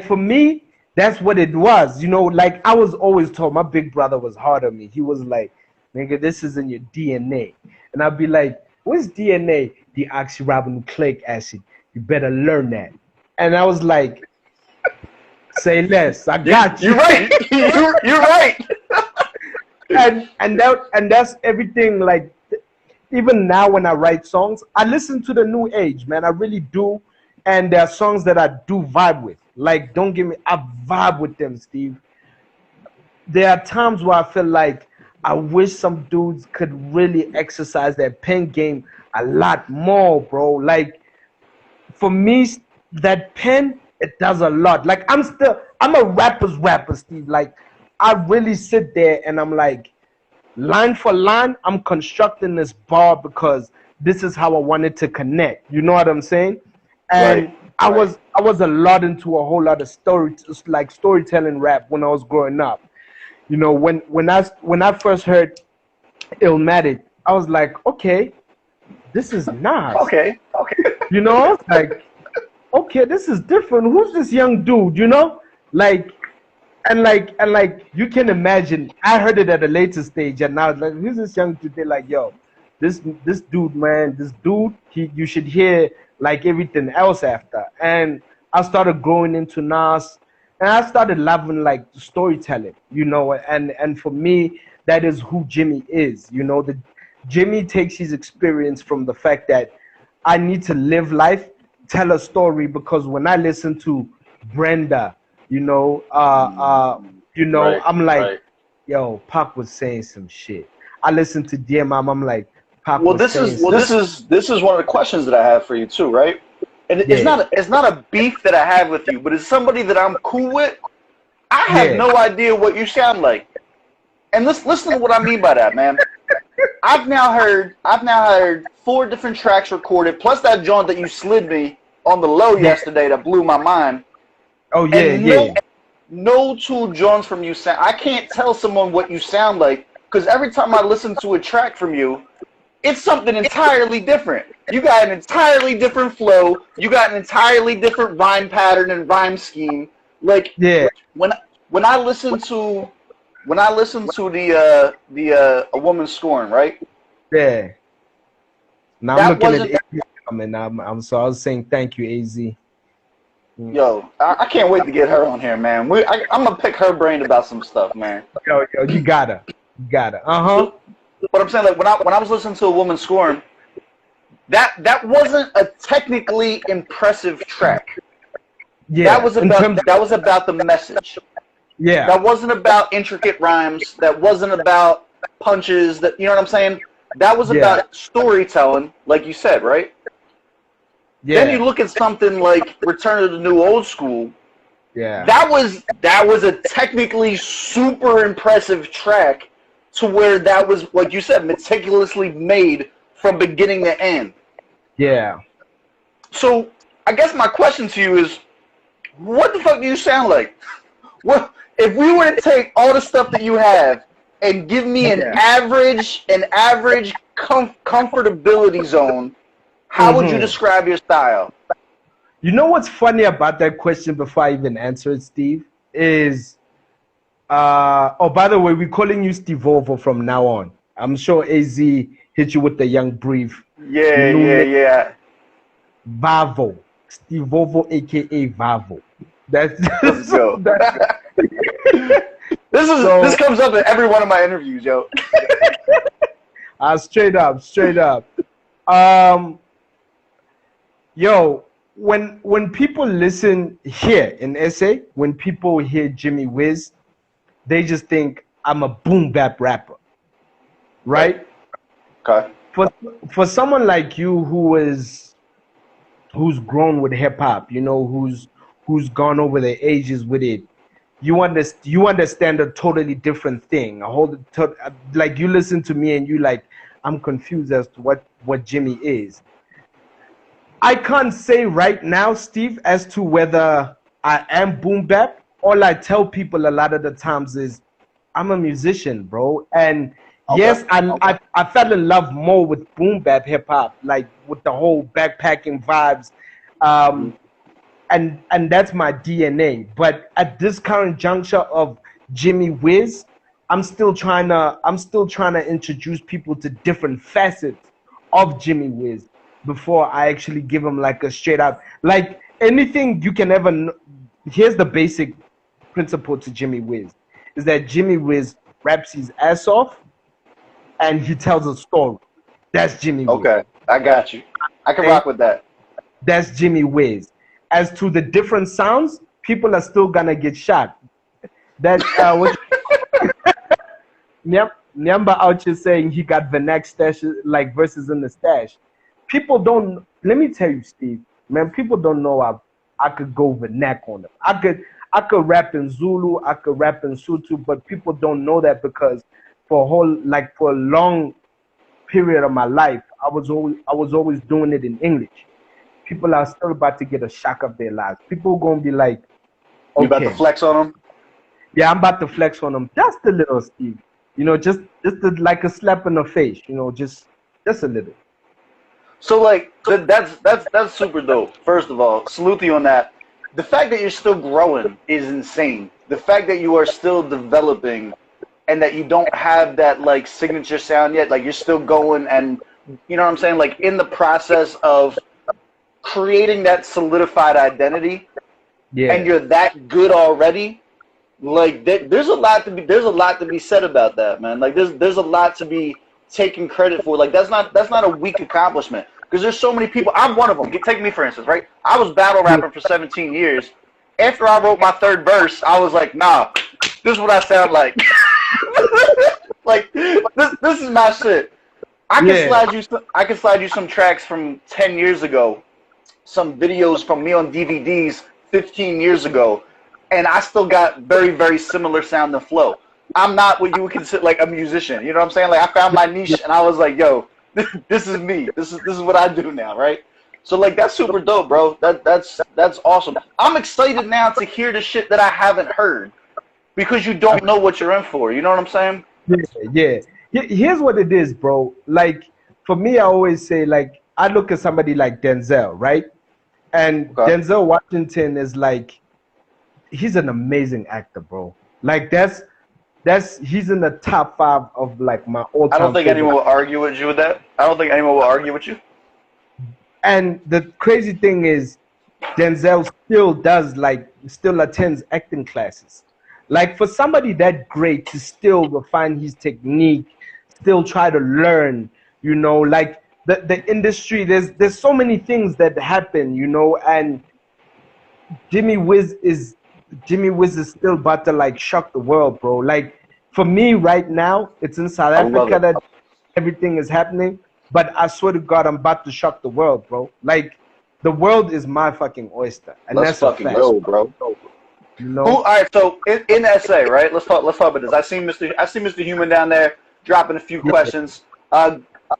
Speaker 3: for me, that's what it was. You know, like I was always told my big brother was hard on me. He was like, nigga, this is in your DNA. And I'd be like, what's DNA? Deoxyribonucleic acid. You better learn that. And I was like, say less. I got you.
Speaker 2: You're right. You're right.
Speaker 3: and that's everything. Like even now when I write songs, I listen to the new age, man. I really do. And there are songs that I do vibe with. Like, don't give me, I vibe with them, Steve. There are times where I feel like I wish some dudes could really exercise their pen game a lot more, bro. Like, for me, that pen, it does a lot. Like, I'm a rapper's rapper, Steve. Like, I really sit there and I'm like, line for line, I'm constructing this bar because this is how I wanted to connect. You know what I'm saying? And I was a lot into a whole lot of storytelling rap when I was growing up. You know, when I first heard Illmatic, I was like, okay, this is Nas.
Speaker 2: Okay.
Speaker 3: You know, like, okay, this is different. Who's this young dude? You know, like you can imagine. I heard it at a later stage, and now like, who's this young dude? They're like, yo, this dude, man, you should hear like everything else after. And I started growing into Nas, and I started loving like storytelling, you know. And for me, that is who Jimmy is. You know, Jimmy takes his experience from the fact that I need to live life, tell a story, because when I listen to Brenda, you know, I'm like, yo, Pac was saying some shit. I listen to Dear Mom, I'm like, Pac
Speaker 2: this is one of the questions that I have for you too, right? And it's not a beef that I have with you, but it's somebody that I'm cool with. I have no idea what you sound like. And listen to what I mean by that, man. I've now heard 4 different tracks recorded, plus that joint that you slid me on the low yesterday that blew my mind.
Speaker 3: Oh yeah,
Speaker 2: No 2 joints from you sound. I can't tell someone what you sound like because every time I listen to a track from you, it's something entirely different. You got an entirely different flow. You got an entirely different rhyme pattern and rhyme scheme. Like when I listen to the A Woman Scorn, right?
Speaker 3: Yeah. Now
Speaker 2: That
Speaker 3: I'm looking
Speaker 2: wasn't-
Speaker 3: at AZ comment. I'm so I was saying thank you, AZ.
Speaker 2: Yo, I can't wait to get her on here, man. I'm gonna pick her brain about some stuff, man.
Speaker 3: Yo, you gotta.
Speaker 2: So, but I'm saying, like, when I was listening to A Woman Scorn, that wasn't a technically impressive track.
Speaker 3: Yeah.
Speaker 2: That was about the message.
Speaker 3: Yeah.
Speaker 2: That wasn't about intricate rhymes. That wasn't about punches. That, you know what I'm saying? That was about storytelling, like you said, right?
Speaker 3: Yeah.
Speaker 2: Then you look at something like Return of the New Old School.
Speaker 3: Yeah.
Speaker 2: That was a technically super impressive track, to where that was, like you said, meticulously made from beginning to end.
Speaker 3: Yeah.
Speaker 2: So I guess my question to you is, what the fuck do you sound like? What if we were to take all the stuff that you have and give me an average comfortability zone? How would you describe your style?
Speaker 3: You know what's funny about that question before I even answer it, Steve? Is oh, by the way, we're calling you Stevovo from now on. I'm sure AZ hit you with the young brief.
Speaker 2: Yeah.
Speaker 3: Vavo. Stevovo, aka Vavo. That's
Speaker 2: Let's go. This comes up in every one of my interviews, yo.
Speaker 3: Straight up. Yo, when people listen here in SA, when people hear Jimmy Wiz, they just think I'm a boom bap rapper, right?
Speaker 2: Okay.
Speaker 3: For someone like you who's grown with hip hop, you know, who's gone over the ages with it, you understand a totally different thing. Like you listen to me and you like, I'm confused as to what Jimmy is. I can't say right now, Steve, as to whether I am boom bap. All I tell people a lot of the times is I'm a musician, bro. And yes, I fell in love more with boom bap hip hop, like with the whole backpacking vibes. And that's my DNA. But at this current juncture of Jimmy Wiz, I'm still trying to introduce people to different facets of Jimmy Wiz before I actually give him like a straight up, like anything you can ever know. Here's the basic principle to Jimmy Wiz, is that Jimmy Wiz raps his ass off and he tells a story. That's Jimmy Wiz.
Speaker 2: Okay, I got you. I can rock with that.
Speaker 3: That's Jimmy Wiz. As to the different sounds, people are still gonna get shot. That's Nyamba out here saying he got Vernac stash, like verses in the stash. People don't. Let me tell you, Steve, man. People don't know I could go Vernac on them. I could rap in Zulu. I could rap in Sutu, but people don't know that because for a long period of my life, I was always doing it in English. People are still about to get a shock of their lives. People are gonna be like, okay.
Speaker 2: You about to flex on them?
Speaker 3: Yeah, I'm about to flex on them just a little, Steve. You know, just like a slap in the face. You know, just a little.
Speaker 2: So like that's super dope. First of all, salute you on that. The fact that you're still growing is insane. The fact that you are still developing and that you don't have that like signature sound yet, like you're still going and you know what I'm saying, like in the process of creating that solidified identity. Yeah. And you're that good already. Like there's a lot to be said about that, man. Like there's a lot to be taken credit for. Like that's not a weak accomplishment, because there's so many people. I'm one of them. Take me for instance, right? I was battle rapping for 17 years. After I wrote my third verse, I was like, nah, this is what I sound like. Like this is my shit. I can slide you some tracks from 10 years ago, some videos from me on DVDs 15 years ago, and I still got very, very similar sound and flow. I'm not what you would consider like a musician. You know what I'm saying? Like I found my niche and I was like, yo, this is me. This is what I do now, right? So like that's super dope, bro. That's awesome. I'm excited now to hear the shit that I haven't heard, because you don't know what you're in for. You know what I'm saying?
Speaker 3: Yeah. Here's what it is, bro. Like for me, I always say, like, I look at somebody like Denzel, right? And
Speaker 2: Okay.
Speaker 3: Denzel Washington is like, he's an amazing actor, bro. Like he's in the top 5 of like my all-time
Speaker 2: I don't think
Speaker 3: favorite.
Speaker 2: anyone will argue with you with that. I don't think anyone will argue with you.
Speaker 3: And the crazy thing is, Denzel still attends acting classes. Like, for somebody that great to still refine his technique, still try to learn, you know, like the industry, there's so many things that happen, you know, and Jimmy Wiz is still about to like shock the world, bro. Like, for me right now, it's in South
Speaker 2: I love
Speaker 3: Africa
Speaker 2: it.
Speaker 3: that everything is happening, but I swear to God, I'm about to shock the world, bro. Like, the world is my fucking oyster, and
Speaker 2: Let's
Speaker 3: that's a
Speaker 2: fucking
Speaker 3: fact.
Speaker 2: go, bro.
Speaker 3: You know?
Speaker 2: All right, so in SA, right? Let's talk about this. I see Mr. Human down there dropping a few questions.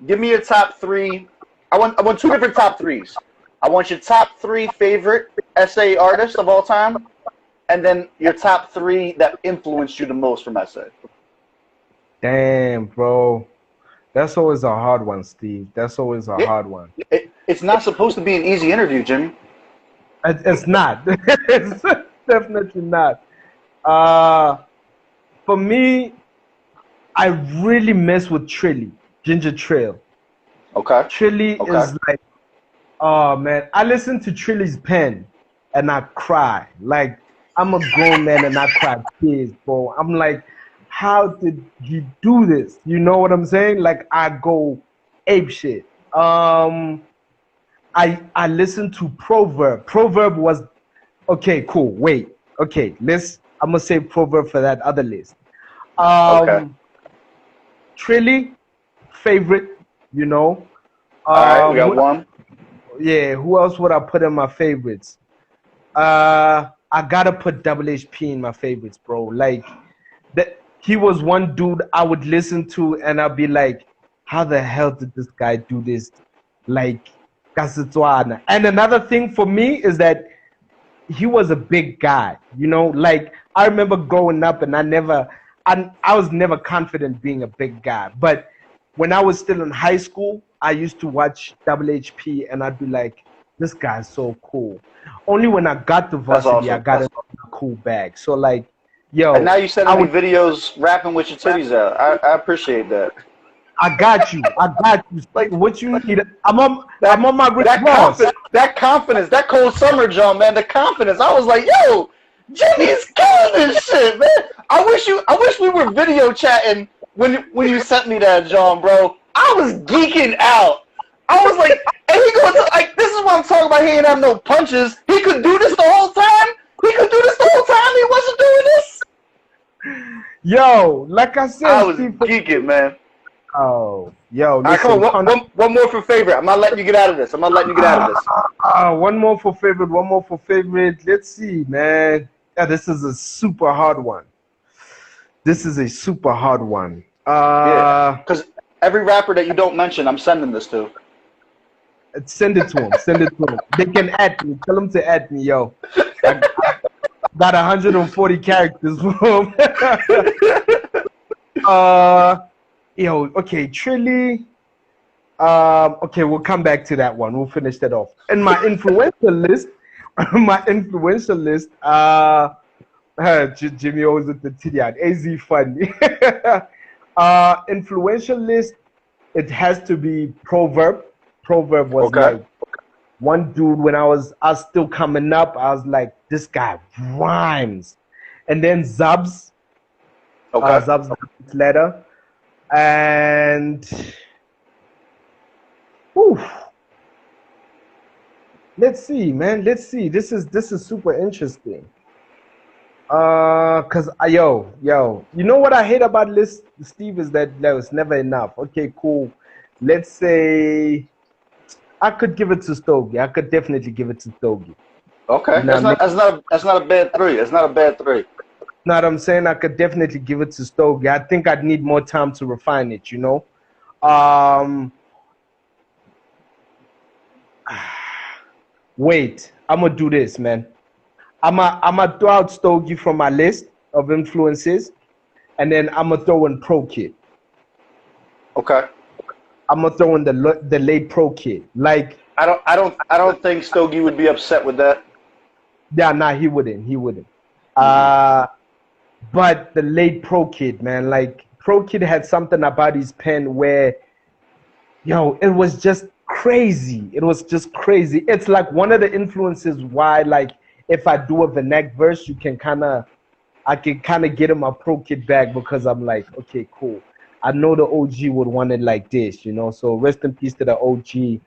Speaker 2: Give me your top 3. I want 2 different top 3s. I want your top 3 favorite SA artists of all time, and then your top 3 that influenced you the most from SA.
Speaker 3: Damn, bro. That's always a hard one, Steve. That's always a hard one.
Speaker 2: It's not supposed to be an easy interview, Jimmy.
Speaker 3: It's not. It's definitely not. For me, I really mess with Trilly, Ginger Trail.
Speaker 2: Okay.
Speaker 3: Trilly is like, oh man, I listen to Trilly's pen and I cry. Like, I'm a grown man and I cry tears, bro. I'm like, how did he do this? You know what I'm saying? Like, I go ape shit. I listened to Proverb. Proverb was okay, cool. Wait. Okay, I'm gonna say Proverb for that other list. Trilly, favorite, you know.
Speaker 2: All right, we got one.
Speaker 3: Yeah, who else would I put in my favorites? I gotta put Double HP in my favorites, bro. Like, he was one dude I would listen to and I'd be like, how the hell did this guy do this? Like, Kasitswana. And another thing for me is that he was a big guy, you know. Like, I remember growing up and I was never confident being a big guy. But when I was still in high school, I used to watch Double HP and I'd be like, this guy's so cool. Only when I got to varsity, awesome. I got a cool bag. So, like, yo.
Speaker 2: And now you sending me videos rapping with your titties out. I appreciate that.
Speaker 3: I got you. Like, what you need? I'm on my
Speaker 2: that confidence, that cold summer jump, man. The confidence. I was like, yo, Jimmy's killing this shit, man. I wish we were video chatting when you sent me that, John, bro. I was geeking out. I was like, and he goes like, this is what I'm talking about. He ain't have no punches. He could do this the whole time. He wasn't doing this.
Speaker 3: Yo, like I said,
Speaker 2: I was geeking, man.
Speaker 3: Oh, yo,
Speaker 2: listen. All right, come on, one more for favorite. I'm not letting you get out of this.
Speaker 3: One more for favorite. Let's see, man. Yeah, this is a super hard one.
Speaker 2: Yeah, because every rapper that you don't mention, I'm sending this to.
Speaker 3: Send it to him. They can add me. Tell them to add me, yo. I got 140 characters for him. Yo, okay, Trilly. Okay, we'll come back to that one. We'll finish that off. In my influential list, Jimmy always with the titty out. AZ funny. Influential list, it has to be Proverb. Proverb was like one dude when I was still coming up. I was like, this guy rhymes. And then Zubs. Zubs letter. And let's see, man. This is super interesting. Cause yo, you know what I hate about this, Steve, is that it's never enough. Okay, cool. Let's say I could give it to Stogie. I could definitely give it to Stogie.
Speaker 2: Okay, that's not a bad 3. It's not a bad 3.
Speaker 3: Know what I'm saying? I could definitely give it to Stogie. I think I'd need more time to refine it, you know. Wait, I'm gonna do this, man. I'm gonna throw out Stogie from my list of influences, and then I'm gonna throw in Pro Kid.
Speaker 2: Okay.
Speaker 3: I'm gonna throw in the late Pro Kid. Like,
Speaker 2: I don't think Stogie would be upset with that.
Speaker 3: yeah, nah, he wouldn't. But the late Pro Kid, man, like Pro Kid had something about his pen where, yo, it was just crazy. It was just crazy. It's like one of the influences why, like, if I do a Vernac verse, I can kind of get in my Pro Kid bag because I'm like, okay, cool. I know the OG would want it like this, you know. So rest in peace to the OG.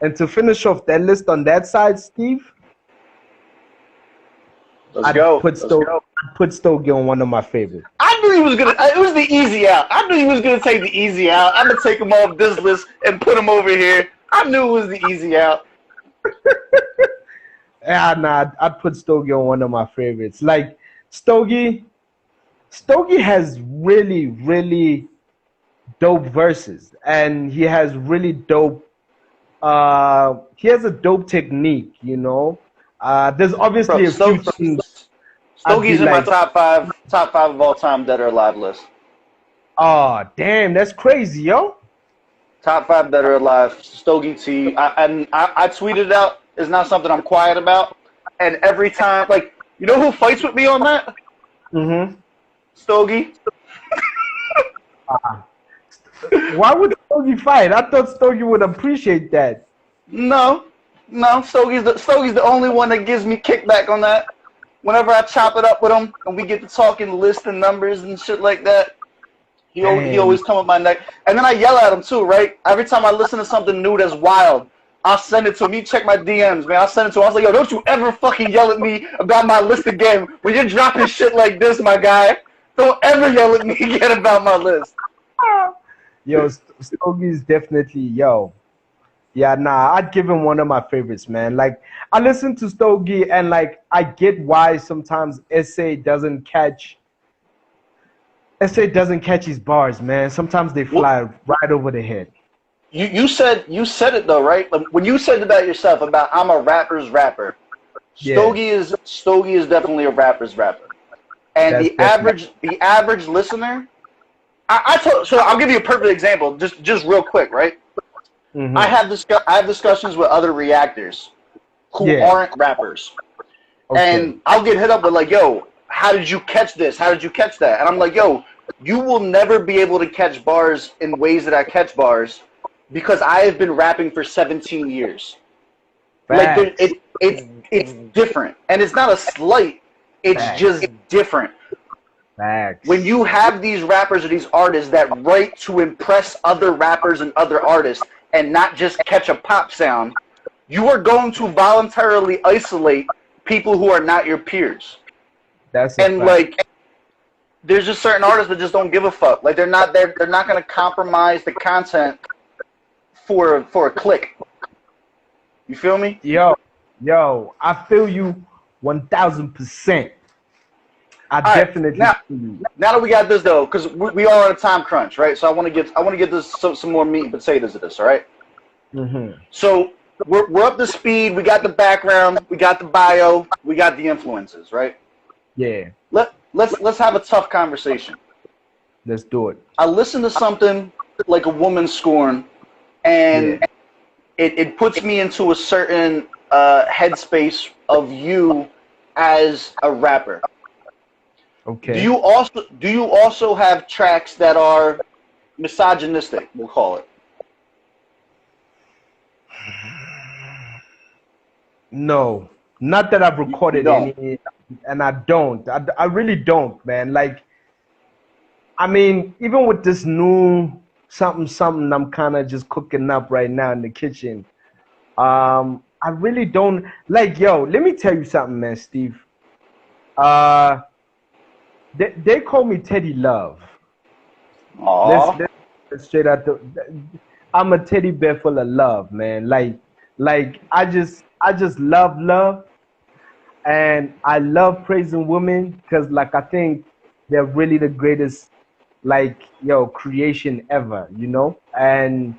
Speaker 3: And to finish off that list on that side, Steve,
Speaker 2: Let's go.
Speaker 3: I'd put Stogie on one of my favorites.
Speaker 2: I knew he was gonna. It was the easy out. I knew he was gonna take the easy out. I'm gonna take him off this list and put him over here. I knew it was the easy out.
Speaker 3: Yeah, nah, I'd put Stogie on one of my favorites. Like Stogie has really, really dope verses, and he has really dope. He has a dope technique, you know. There's obviously a few things.
Speaker 2: Stogie's in my top five of all time dead or alive list.
Speaker 3: Oh, damn, that's crazy, yo.
Speaker 2: Top 5 dead or alive. Stogie T. I tweeted it out. It's not something I'm quiet about. And every time, like, you know who fights with me on that?
Speaker 3: Mm-hmm.
Speaker 2: Stogie.
Speaker 3: Why would Stogie fight? I thought Stogie would appreciate that.
Speaker 2: No. Stogie's the only one that gives me kickback on that. Whenever I chop it up with him and we get to talking lists and numbers and shit like that, he always come up my neck. And then I yell at him too, right? Every time I listen to something new that's wild, I'll send it to him. You check my DMs, man. I'll send it to him. I was like, yo, don't you ever fucking yell at me about my list again. When you're dropping shit like this, my guy, don't ever yell at me again about my list.
Speaker 3: Yo, Stogie's definitely, yo. Yeah, nah, I'd give him one of my favorites, man. Like, I listen to Stogie and, like, I get why sometimes SA doesn't catch his bars, man. Sometimes they fly right over the head.
Speaker 2: You said it though, right? Like, when you said about yourself about I'm a rapper's rapper, Stogie is definitely a rapper's rapper. And the average listener, so I'll give you a perfect example, just real quick, right?
Speaker 3: Mm-hmm.
Speaker 2: I have discussions with other reactors who aren't rappers. Okay. And I'll get hit up with like, yo, how did you catch this? How did you catch that? And I'm like, yo, you will never be able to catch bars in ways that I catch bars because I have been rapping for 17 years. Facts. Like, it's different. And it's not a slight. It's just different.
Speaker 3: Facts.
Speaker 2: When you have these rappers or these artists that write to impress other rappers and other artists and not just catch a pop sound, you are going to voluntarily isolate people who are not your peers. Like, there's just certain artists that just don't give a fuck. Like, they're not going to compromise the content for a click. You feel me?
Speaker 3: Yo, I feel you 1,000%. Definitely.
Speaker 2: Now that we got this though, because we are on a time crunch, right? So I want to get this some more meat and potatoes of this, all right?
Speaker 3: Mm-hmm.
Speaker 2: So we're up to speed. We got the background, we got the bio, we got the influences, right?
Speaker 3: Yeah.
Speaker 2: Let's have a tough conversation.
Speaker 3: Let's do it.
Speaker 2: I listen to something like A Woman's Scorn, and it puts me into a certain headspace of you as a rapper.
Speaker 3: Okay.
Speaker 2: Do you also have tracks that are misogynistic, we'll call it?
Speaker 3: No. Not that I've recorded any, and I don't. I really don't, man. Like, I mean, even with this new something I'm kind of just cooking up right now in the kitchen, I really don't. Like, yo, let me tell you something, man, Steve. They call me Teddy Love. Let's straight out. I'm a teddy bear full of love, man. Like I just love, and I love praising women because, like, I think they're really the greatest, like, creation ever, you know. And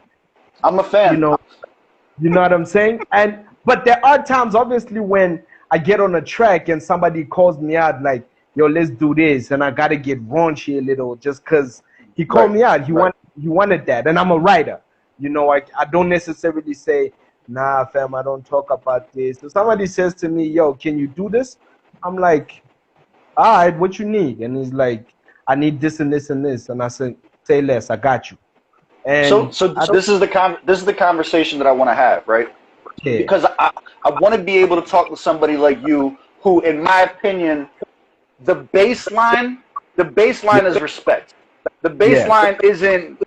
Speaker 2: I'm a fan.
Speaker 3: You know what I'm saying. But there are times, obviously, when I get on a track and somebody calls me out, like, yo, let's do this, and I gotta get raunchy a little just because he called me out. He wanted that, and I'm a writer. I don't necessarily say, nah, fam, I don't talk about this. So somebody says to me, yo, can you do this? I'm like, all right, what you need? And he's like, I need this and this and this. And I said, say less, I got you.
Speaker 2: So
Speaker 3: And
Speaker 2: this is the conversation that I want to have, right?
Speaker 3: yeah,
Speaker 2: Because I want to be able to talk to somebody like you who, in my opinion, the baseline is respect. The
Speaker 3: yeah,
Speaker 2: baseline isn't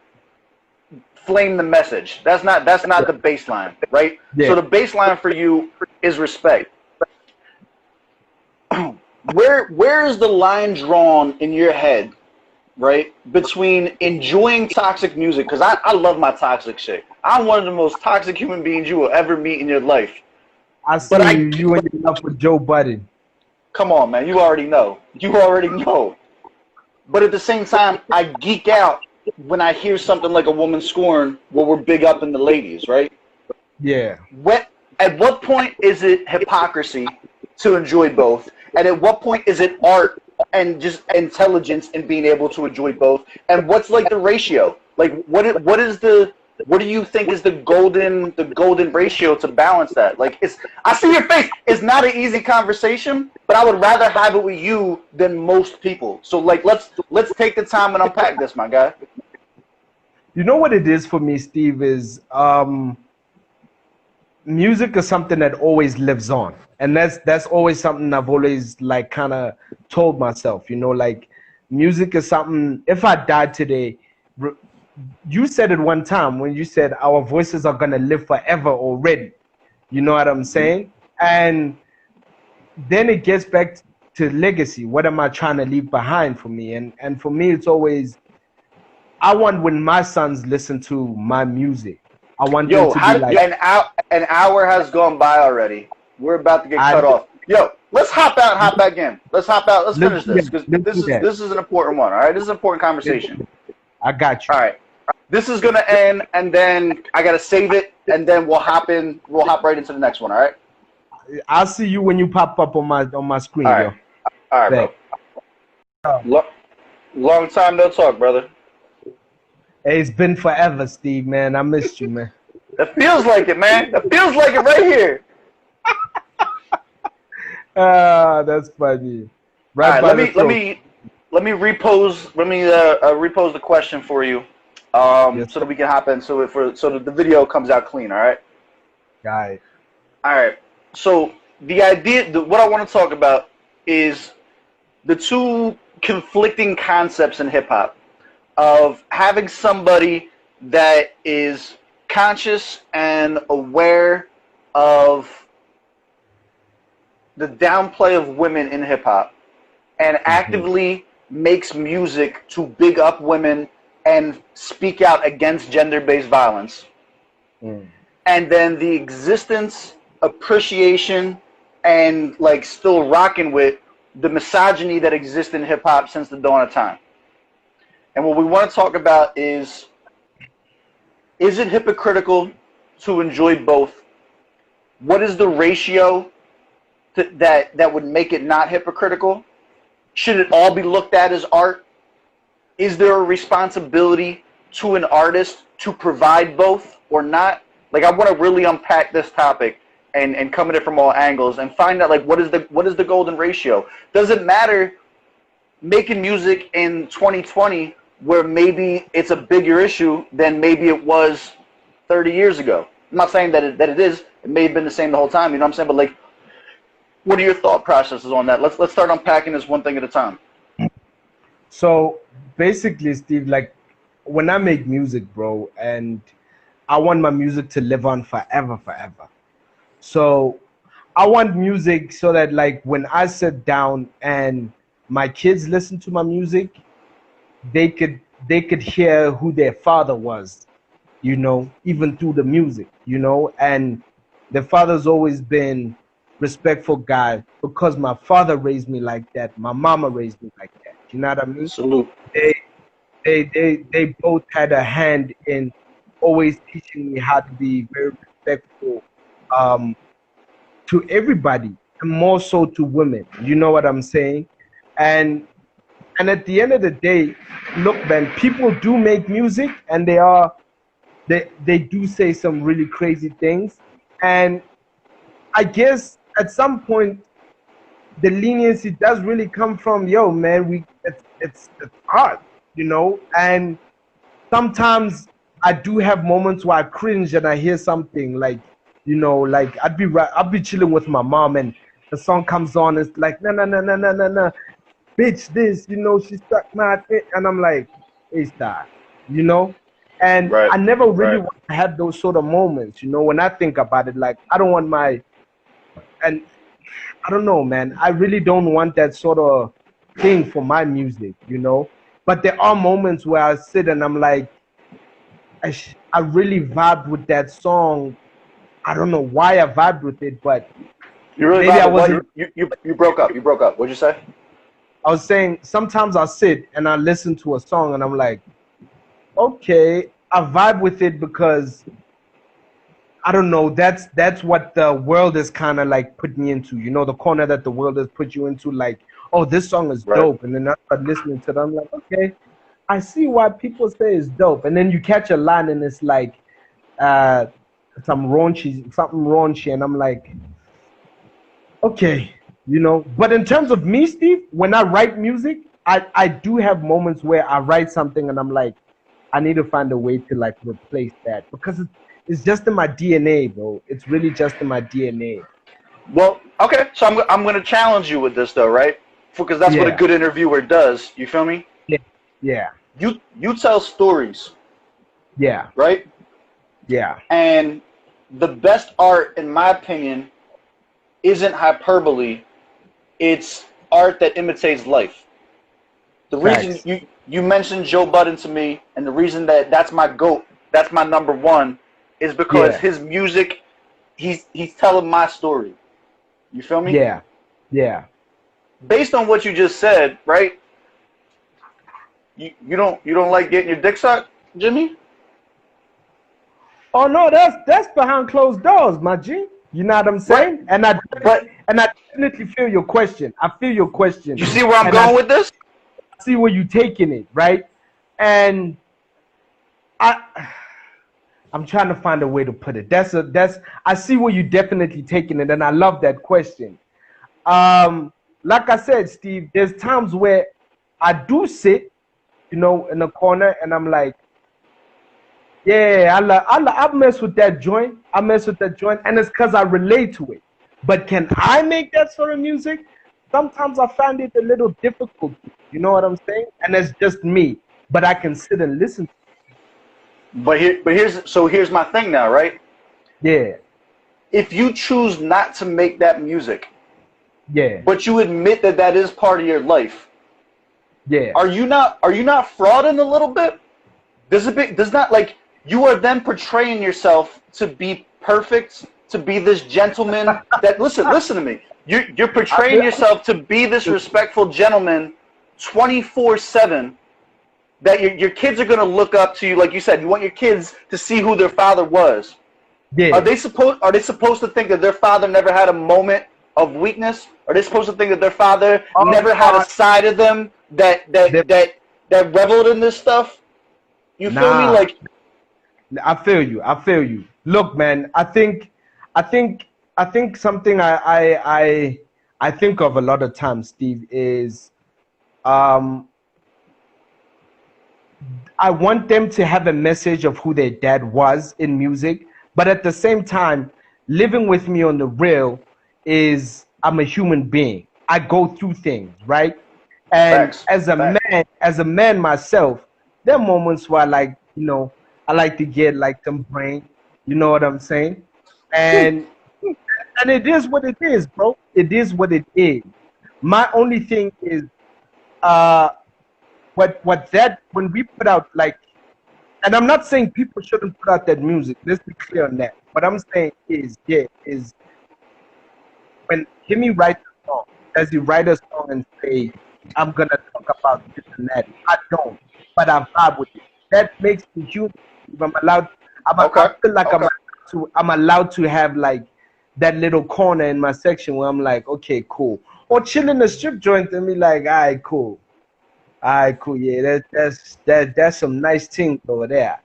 Speaker 2: flame the message. That's not the baseline, right?
Speaker 3: yeah.
Speaker 2: So the baseline for you is respect. Where is the line drawn in your head, right, between enjoying toxic music? Because I love my toxic shit. I'm one of the most toxic human beings you will ever meet in your life.
Speaker 3: I
Speaker 2: But
Speaker 3: see you and your love with Joe Budden.
Speaker 2: come on, man, you already know. You already know. But at the same time, I geek out when I hear something like a woman scorn where we're big up in the ladies, right?
Speaker 3: Yeah.
Speaker 2: At what point is it hypocrisy to enjoy both? And at what point is it art and just intelligence in being able to enjoy both? And what's like the ratio? Like what do you think is the golden ratio to balance that? Like I see your face. It's not an easy conversation, but I would rather have it with you than most people. So like let's take the time and unpack this, my guy.
Speaker 3: You know what it is for me, Steve, is music is something that always lives on. And that's always something I've always like kind of told myself, like music is something, if I died today, you said it one time when you said our voices are going to live forever already. You know what I'm saying? And then it gets back to legacy. What am I trying to leave behind for me? And for me, it's always, I want when my sons listen to my music, I want them to be like,
Speaker 2: an hour has gone by already. We're about to get cut off. Yo, let's hop out and hop back in. Let's hop out. Let's finish this because this is an important one. All right, this is an important conversation.
Speaker 3: I got you.
Speaker 2: All right, this is gonna end, and then I gotta save it, and then we'll hop right into the next one. All right.
Speaker 3: I'll see you when you pop up on my screen.
Speaker 2: All right,
Speaker 3: yo.
Speaker 2: all right, bro. Long time no talk, brother.
Speaker 3: Hey, it's been forever, Steve, man. I missed you, man.
Speaker 2: That feels like it, man. That feels like it right here.
Speaker 3: That's funny.
Speaker 2: Right, all right, let me repose the question for you, yes, so that we can hop in, so that the video comes out clean. All right.
Speaker 3: Got it.
Speaker 2: All right. So what I want to talk about is the two conflicting concepts in hip hop of having somebody that is conscious and aware of the downplay of women in hip hop and actively makes music to big up women and speak out against gender-based violence. And then the existence, appreciation, and like still rocking with the misogyny that exists in hip hop since the dawn of time. And what we want to talk about is it hypocritical to enjoy both? What is the ratio that would make it not hypocritical? Should it all be looked at as art? Is there a responsibility to an artist to provide both or not? Like, I want to really unpack this topic and come at it from all angles and find out like what is the golden ratio? Does it matter making music in 2020 where maybe it's a bigger issue than maybe it was 30 years ago? I'm not saying that it is. It may have been the same the whole time, you know what I'm saying? But like, what are your thought processes on that? Let's start unpacking this one thing at a time.
Speaker 3: So basically, Steve, like when I make music, bro, and I want my music to live on forever. So I want music so that like when I sit down and my kids listen to my music, they could hear who their father was, even through the music, and the father's always been respectful guy because my father raised me like that, my mama raised me like that. You know what I mean?
Speaker 2: Salute.
Speaker 3: They both had a hand in always teaching me how to be very respectful to everybody, and more so to women. You know what I'm saying? And at the end of the day, look, man, people do make music, and they are they do say some really crazy things, and I guess at some point the leniency does really come from, yo, man, it's hard, you know. And sometimes I do have moments where I cringe and I hear something like, you know, like I'd be chilling with my mom and the song comes on. It's like, no, no, no, no, no, no, no, bitch, this, you know, she stuck my thing, and I'm like, hey, star, you know. And
Speaker 2: Right.
Speaker 3: I never really
Speaker 2: Right.
Speaker 3: had those sort of moments, you know. When I think about it, like I don't want my, and I don't know, man. I really don't want that sort of thing for my music, you know. But there are moments where I sit and I'm like, I really vibe with that song. I don't know why I vibed with it, but
Speaker 2: You really
Speaker 3: maybe I
Speaker 2: vibe with
Speaker 3: wasn't.
Speaker 2: what? You broke up. You broke up. What'd you say?
Speaker 3: I was saying sometimes I sit and I listen to a song and I'm like, okay, I vibe with it because I don't know. That's what the world is kind of like put me into. You know, the corner that the world has put you into. Like, oh, this song is
Speaker 2: Right.
Speaker 3: dope, and then I start listening to it. I'm like, okay, I see why people say it's dope. And then you catch a line and it's like, uh, something raunchy, and I'm like, okay, you know. But in terms of me, Steve, when I write music, I do have moments where I write something and I'm like, I need to find a way to like replace that because it's just in my DNA, bro. It's really just in my DNA.
Speaker 2: Well, okay. So I'm going to challenge you with this though, right? Because that's what a
Speaker 3: Yeah,
Speaker 2: good interviewer does. You feel me?
Speaker 3: yeah, yeah,
Speaker 2: You tell stories,
Speaker 3: yeah,
Speaker 2: right?
Speaker 3: yeah.
Speaker 2: And the best art, in my opinion, isn't hyperbole. It's art that imitates life. The reason
Speaker 3: Facts.
Speaker 2: you mentioned Joe Budden to me, and the reason that that's my GOAT, that's my number one, is because
Speaker 3: Yeah,
Speaker 2: his music, he's telling my story. You feel me?
Speaker 3: yeah, yeah.
Speaker 2: Based on what you just said, right? You don't like getting your dick sucked, Jimmy?
Speaker 3: Oh no, that's behind closed doors, my G. You know what I'm
Speaker 2: Right.
Speaker 3: saying? And
Speaker 2: But
Speaker 3: I definitely feel your question. I feel your question,
Speaker 2: you see where I'm
Speaker 3: and I
Speaker 2: going with this?
Speaker 3: see where you're taking it, right? And I I'm trying to find a way to put it. That's I see where you're definitely taking it, and I love that question. Like I said, Steve, there's times where I do sit, you know, in a corner, and I'm like, yeah, I mess with that joint. I mess with that joint, and it's because I relate to it. But can I make that sort of music? Sometimes I find it a little difficult. You know what I'm saying? And it's just me. But I can sit and listen.
Speaker 2: Here's my thing now, right?
Speaker 3: Yeah,
Speaker 2: If you choose not to make that music,
Speaker 3: yeah,
Speaker 2: but you admit that that is part of your life,
Speaker 3: yeah.
Speaker 2: are you not frauding a little bit? Does not like you are then portraying yourself to be perfect, to be this gentleman that listen to me. You're portraying yourself to be this respectful gentleman 24/7 that your kids are going to look up to you. Like you said, you want your kids to see who their father was.
Speaker 3: Yeah.
Speaker 2: Are they supposed to think that their father never had a moment of weakness? Are they supposed to think that their father
Speaker 3: Oh,
Speaker 2: never had a side of them that reveled in this stuff? You feel me?
Speaker 3: nah,
Speaker 2: Like,
Speaker 3: I feel you. I feel you. Look, man, I think, I think something I think of a lot of times, Steve, is um, I want them to have a message of who their dad was in music, but at the same time, living with me on the real is I'm a human being. I go through things, right? And
Speaker 2: facts,
Speaker 3: as a
Speaker 2: facts.
Speaker 3: man myself, there are moments where I like, you know, I like to get like some brain, you know what I'm saying? And it is what it is, bro. It is what it is. My only thing is uh what that when we put out like, and I'm not saying people shouldn't put out that music. Let's be clear on that. What I'm saying is, yeah, is when Kimmy writes a song, does he write a song and say, I'm gonna talk about this and that? I don't, but I vibe with it. That makes me human. If I'm allowed,
Speaker 2: Okay,
Speaker 3: I feel like
Speaker 2: okay.
Speaker 3: I'm allowed to have like that little corner in my section where I'm like, okay, cool. Or chill in the strip joint and be like, all right, cool. All right, cool. Yeah, that's some nice things over there.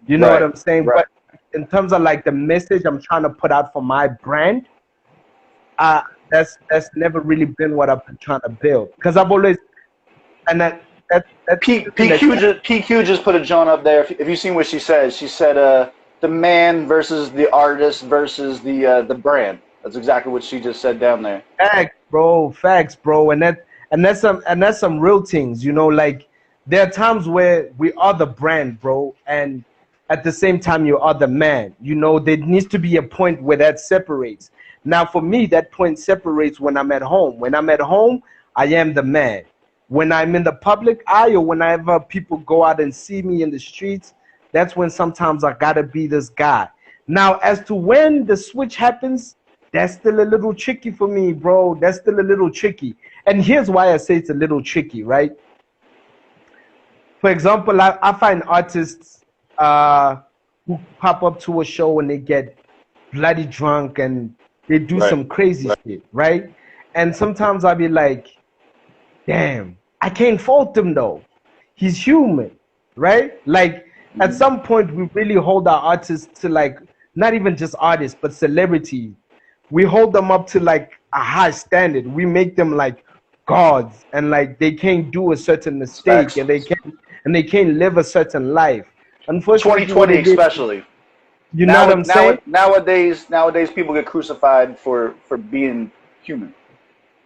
Speaker 3: You know what I'm
Speaker 2: Right.
Speaker 3: saying?
Speaker 2: Right.
Speaker 3: But in terms of like the message I'm trying to put out for my brand, uh, that's never really been what I've been trying to build. Because I've always, and that's something that
Speaker 2: PQ just put a John up there. If you've seen what she said the man versus the artist versus the brand. That's exactly what she just said down there.
Speaker 3: facts, bro, and that's some real things, you know. Like there are times where we are the brand, bro, and at the same time you are the man. You know, there needs to be a point where that separates. Now, for me, that point separates when I'm at home. When I'm at home, I am the man. When I'm in the public eye or whenever people go out and see me in the streets, that's when sometimes I gotta be this guy. Now, as to when the switch happens, that's still a little tricky for me, bro. That's still a little tricky. And here's why I say it's a little tricky, right? For example, I find artists who pop up to a show and they get bloody drunk and they do
Speaker 2: Right.
Speaker 3: some crazy
Speaker 2: Right.
Speaker 3: shit, right? And sometimes I'll be like, damn, I can't fault him though. He's human, right? Like at some point we really hold our artists to like not even just artists but celebrities. We hold them up to like a high standard. We make them like gods and like they can't do a certain mistake
Speaker 2: Facts.
Speaker 3: and they can't live a certain life. Unfortunately, what
Speaker 2: 2020
Speaker 3: it is,
Speaker 2: especially.
Speaker 3: you know what I'm saying?
Speaker 2: Nowadays people get crucified for being human.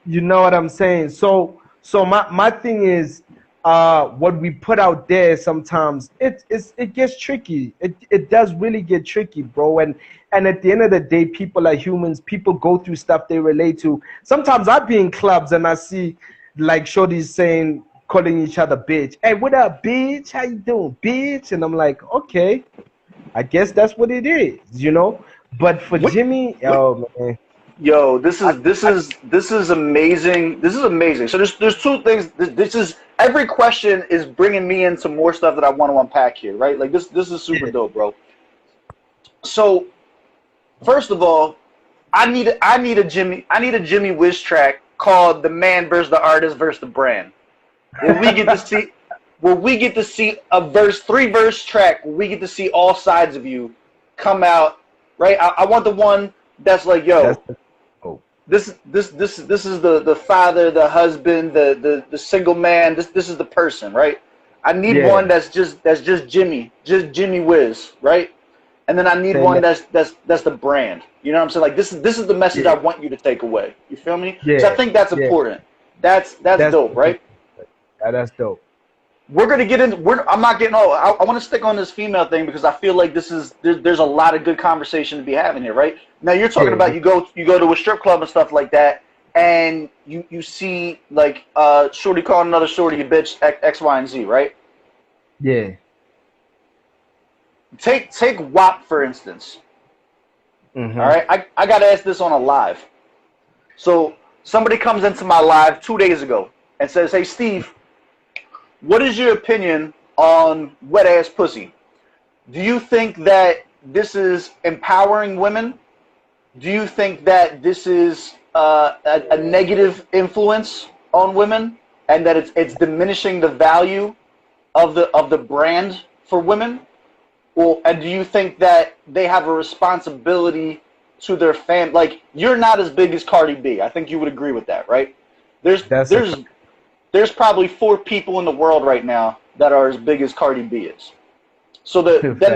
Speaker 3: You know what I'm saying? So my thing is what we put out there sometimes it gets tricky. It does really get tricky, bro. And at the end of the day, people are humans. People go through stuff they relate to. Sometimes I be in clubs and I see like shorties saying calling each other bitch. Hey, what up, bitch? How you doing, bitch? And I'm like, okay, I guess that's what it is, you know? But for
Speaker 2: What,
Speaker 3: Jimmy,
Speaker 2: what,
Speaker 3: oh man.
Speaker 2: Yo, this is amazing. This is amazing. So there's two things. This is every question is bringing me into more stuff that I want to unpack here, right? Like this is super
Speaker 3: Yeah.
Speaker 2: dope, bro. So first of all, I need a Jimmy Wiz track called "The Man versus the Artist versus the Brand," where we get to see a three verse track where we get to see all sides of you come out, right? I want the one that's like,
Speaker 3: That's
Speaker 2: yo,
Speaker 3: the oh.
Speaker 2: this is the father, the husband, the single man. This is the person, right? I need
Speaker 3: Yeah.
Speaker 2: one that's just just Jimmy Wiz, right? And then I need
Speaker 3: Say
Speaker 2: one
Speaker 3: that.
Speaker 2: that's the brand. You know what I'm saying? Like this is the message I
Speaker 3: Yeah.
Speaker 2: want you to take away. You feel me? Because I
Speaker 3: Yeah.
Speaker 2: think that's
Speaker 3: Yeah.
Speaker 2: important. That's
Speaker 3: That's
Speaker 2: dope, right?
Speaker 3: that's dope.
Speaker 2: We're gonna get in. I'm not getting all. I want to stick on this female thing because I feel like there's a lot of good conversation to be having here, right? Now you're talking
Speaker 3: Yeah.
Speaker 2: about you go to a strip club and stuff like that, and you see like shorty calling another shorty a bitch X, Y, and Z, right?
Speaker 3: Yeah.
Speaker 2: Take WAP for instance. All
Speaker 3: Mm-hmm.
Speaker 2: right, I got to ask this on a live. So somebody comes into my live 2 days ago and says, "Hey Steve, what is your opinion on wet ass pussy? Do you think that this is empowering women? Do you think that this is a negative influence on women, and that it's diminishing the value of the brand for women? Well, and do you think that they have a responsibility to their fan? Like you're not as big as Cardi B. I think you would agree with that, right? There's
Speaker 3: That's a
Speaker 2: there's there's probably 4 people in the world right now that are as big as Cardi B is. So then
Speaker 3: fact.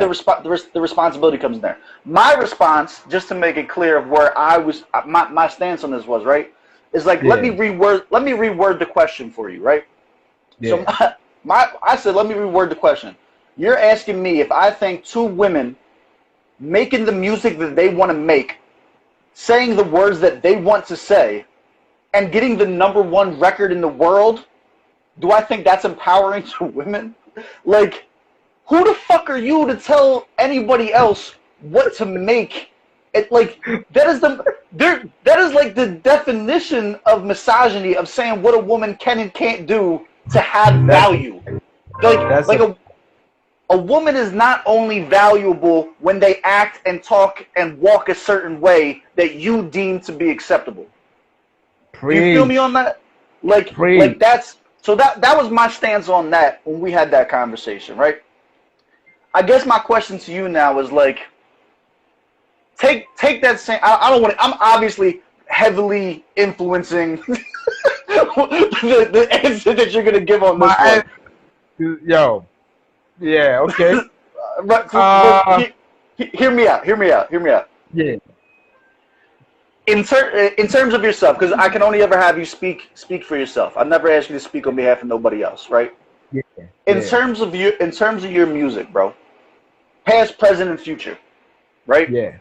Speaker 2: the responsibility comes in there. My response, just to make it clear of where I was, my stance on this was, right, is like
Speaker 3: Yeah.
Speaker 2: let me reword the question for you, right? So
Speaker 3: Yeah.
Speaker 2: I said let me reword the question. You're asking me if I think two women making the music that they want to make, saying the words that they want to say, and getting the #1 record in the world, do I think that's empowering to women? Like, who the fuck are you to tell anybody else what to make? It like that is like the definition of misogyny, of saying what a woman can and can't do to have
Speaker 3: That's
Speaker 2: value. Like
Speaker 3: that's a
Speaker 2: a woman is not only valuable when they act and talk and walk a certain way that you deem to be acceptable. Do you feel me on
Speaker 3: preach.
Speaker 2: that? Like
Speaker 3: Preach.
Speaker 2: that's so that was my stance on that when we had that conversation, right? I guess my question to you now is like, take that same. I don't want to. I'm obviously heavily influencing the answer that you're gonna give on this one.
Speaker 3: Yo, yeah, okay.
Speaker 2: But hear me out. Hear me out. Hear me out.
Speaker 3: Yeah.
Speaker 2: In terms of yourself, because I can only ever have you speak for yourself. I never ask you to speak on behalf of nobody else, right?
Speaker 3: Yeah.
Speaker 2: In terms of your music, bro, past, present, and future, right?
Speaker 3: Yeah.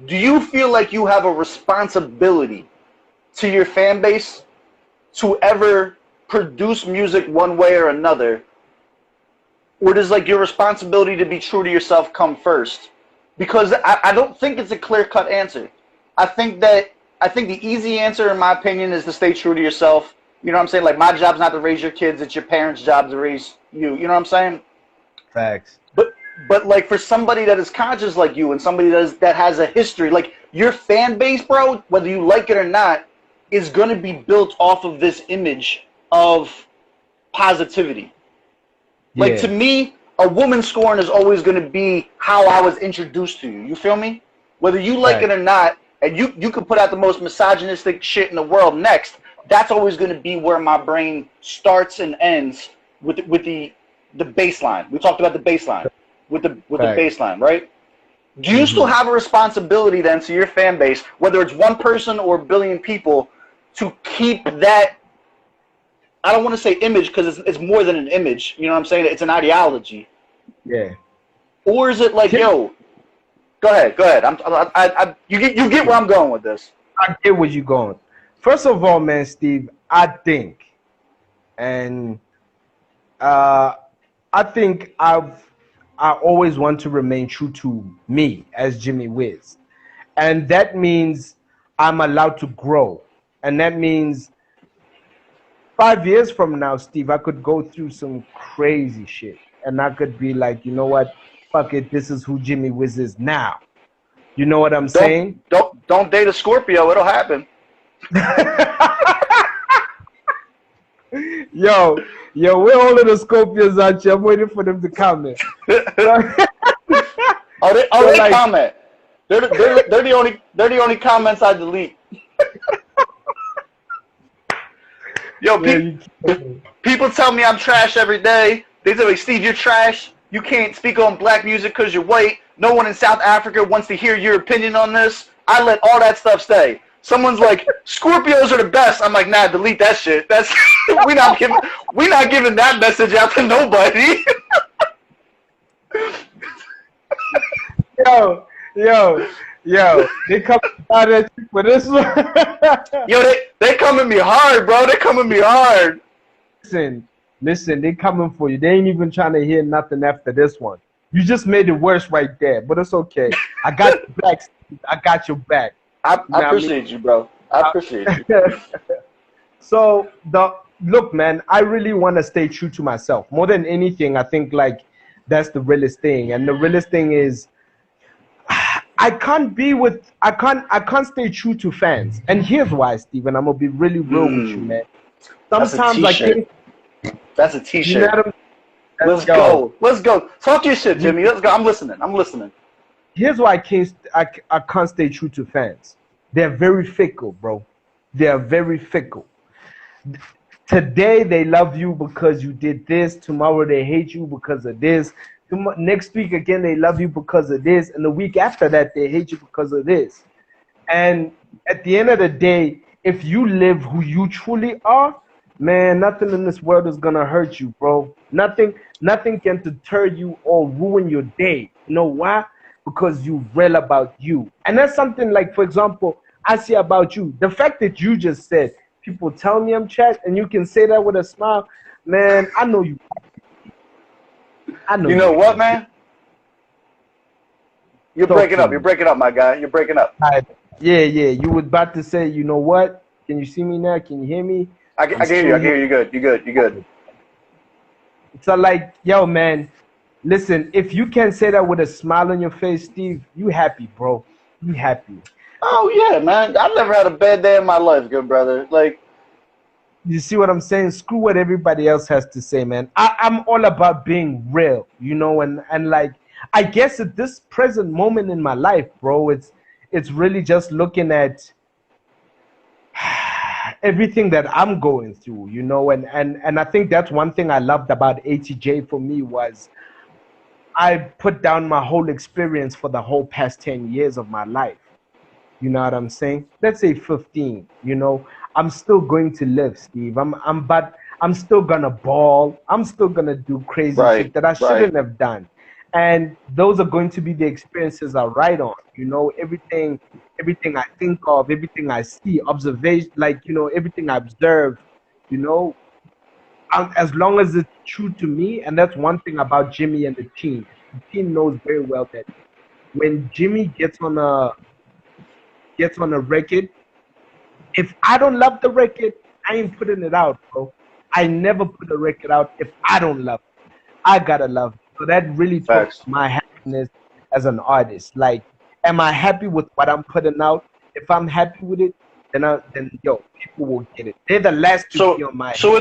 Speaker 2: Do you feel like you have a responsibility to your fan base to ever produce music one way or another? Or does like your responsibility to be true to yourself come first? Because I don't think it's a clear-cut answer. I think the easy answer, in my opinion, is to stay true to yourself. You know what I'm saying? Like, my job's not to raise your kids, it's your parents' job to raise you. You know what I'm saying?
Speaker 3: Facts.
Speaker 2: But like, for somebody that is conscious like you and somebody that has a history, like, your fan base, bro, whether you like it or not, is going to be built off of this image of positivity.
Speaker 3: Yeah.
Speaker 2: Like, to me, a woman scorn is always going to be how I was introduced to you. You feel me? Whether you like it or not, and you could put out the most misogynistic shit in the world next, that's always going to be where my brain starts and ends with the baseline. We talked about the baseline. With the baseline, right? Do you still have a responsibility then to your fan base, whether it's one person or a billion people, to keep that, I don't want to say image because it's more than an image, you know what I'm saying? It's an ideology.
Speaker 3: Yeah.
Speaker 2: Or is it like, yo, go ahead. You get where I'm going with this.
Speaker 3: I get where you're going. First of all, man, Steve, I think I always want to remain true to me as Jimmy Wiz. And that means I'm allowed to grow. And that means 5 years from now, Steve, I could go through some crazy shit. And I could be like, you know what? Fuck it. This is who Jimmy Wiz is now. You know what I'm saying?
Speaker 2: Don't date a Scorpio. It'll happen.
Speaker 3: Yo, we're all of the Scorpios out here. I'm waiting for them to comment.
Speaker 2: They comment. They're the only comments I delete. Yo, people tell me I'm trash every day. They tell me, Steve, you're trash. You can't speak on black music because you're white. No one in South Africa wants to hear your opinion on this. I let all that stuff stay. Someone's like, Scorpios are the best. I'm like, nah, delete that shit. That's we not giving that message out to nobody.
Speaker 3: Yo, they come out at you for this one.
Speaker 2: Yo, they come at me hard, bro. They come at me hard.
Speaker 3: Listen, they coming for you. They ain't even trying to hear nothing after this one. You just made it worse right there, but it's okay. I got your back, Steve. I got your back.
Speaker 2: I appreciate you, bro. I appreciate you.
Speaker 3: So look, man, I really want to stay true to myself. More than anything, I think like that's the realest thing. And the realest thing is I can't stay true to fans. And here's why, Steven. I'm gonna be really real with you, man. Sometimes I think
Speaker 2: that's a t-shirt.
Speaker 3: You know
Speaker 2: Let's go. Talk your shit, Jimmy. Let's go. I'm listening.
Speaker 3: Here's why I can't stay true to fans. They're very fickle, bro. They're very fickle. Today they love you because you did this. Tomorrow they hate you because of this. Next week again they love you because of this. And the week after that they hate you because of this. And at the end of the day, if you live who you truly are, man, nothing in this world is gonna hurt you, bro. Nothing can deter you or ruin your day. You know why? Because you're real about you. And that's something like, for example, I see about you. The fact that you just said, people tell me I'm trash, and you can say that with a smile, man, I know you.
Speaker 2: You know what, man? You're breaking up. You're breaking up, my guy. You're breaking up.
Speaker 3: Yeah. You were about to say, you know what? Can you see me now? Can you hear me?
Speaker 2: I can hear you. I can hear you. You're good.
Speaker 3: So like, yo, man, listen, if you can say that with a smile on your face, Steve, you happy, bro. You happy.
Speaker 2: Oh, yeah, man. I've never had a bad day in my life, good brother. Like,
Speaker 3: You see what I'm saying? Screw what everybody else has to say, man. I'm all about being real, you know, and like I guess at this present moment in my life, bro, it's really just looking at everything that I'm going through, you know, and I think that's one thing I loved about ATJ for me was I put down my whole experience for the whole past 10 years of my life. You know what I'm saying? Let's say 15, you know. I'm still going to live, Steve. But I'm still gonna ball. I'm still gonna do crazy
Speaker 2: Right,
Speaker 3: shit that I
Speaker 2: right.
Speaker 3: shouldn't have done. And those are going to be the experiences I write on. You know, everything I think of, everything I see, observation, like, you know, everything I observe, you know, as long as it's true to me. And that's one thing about Jimmy and the team. The team knows very well that when Jimmy gets on a record, if I don't love the record, I ain't putting it out, bro. I never put a record out if I don't love it. I gotta love it. So that really talks
Speaker 2: Facts.
Speaker 3: to my happiness as an artist. Like, am I happy with what I'm putting out? If I'm happy with it, then yo, people will get it. They're the last to be
Speaker 2: So,
Speaker 3: on my
Speaker 2: so,
Speaker 3: head.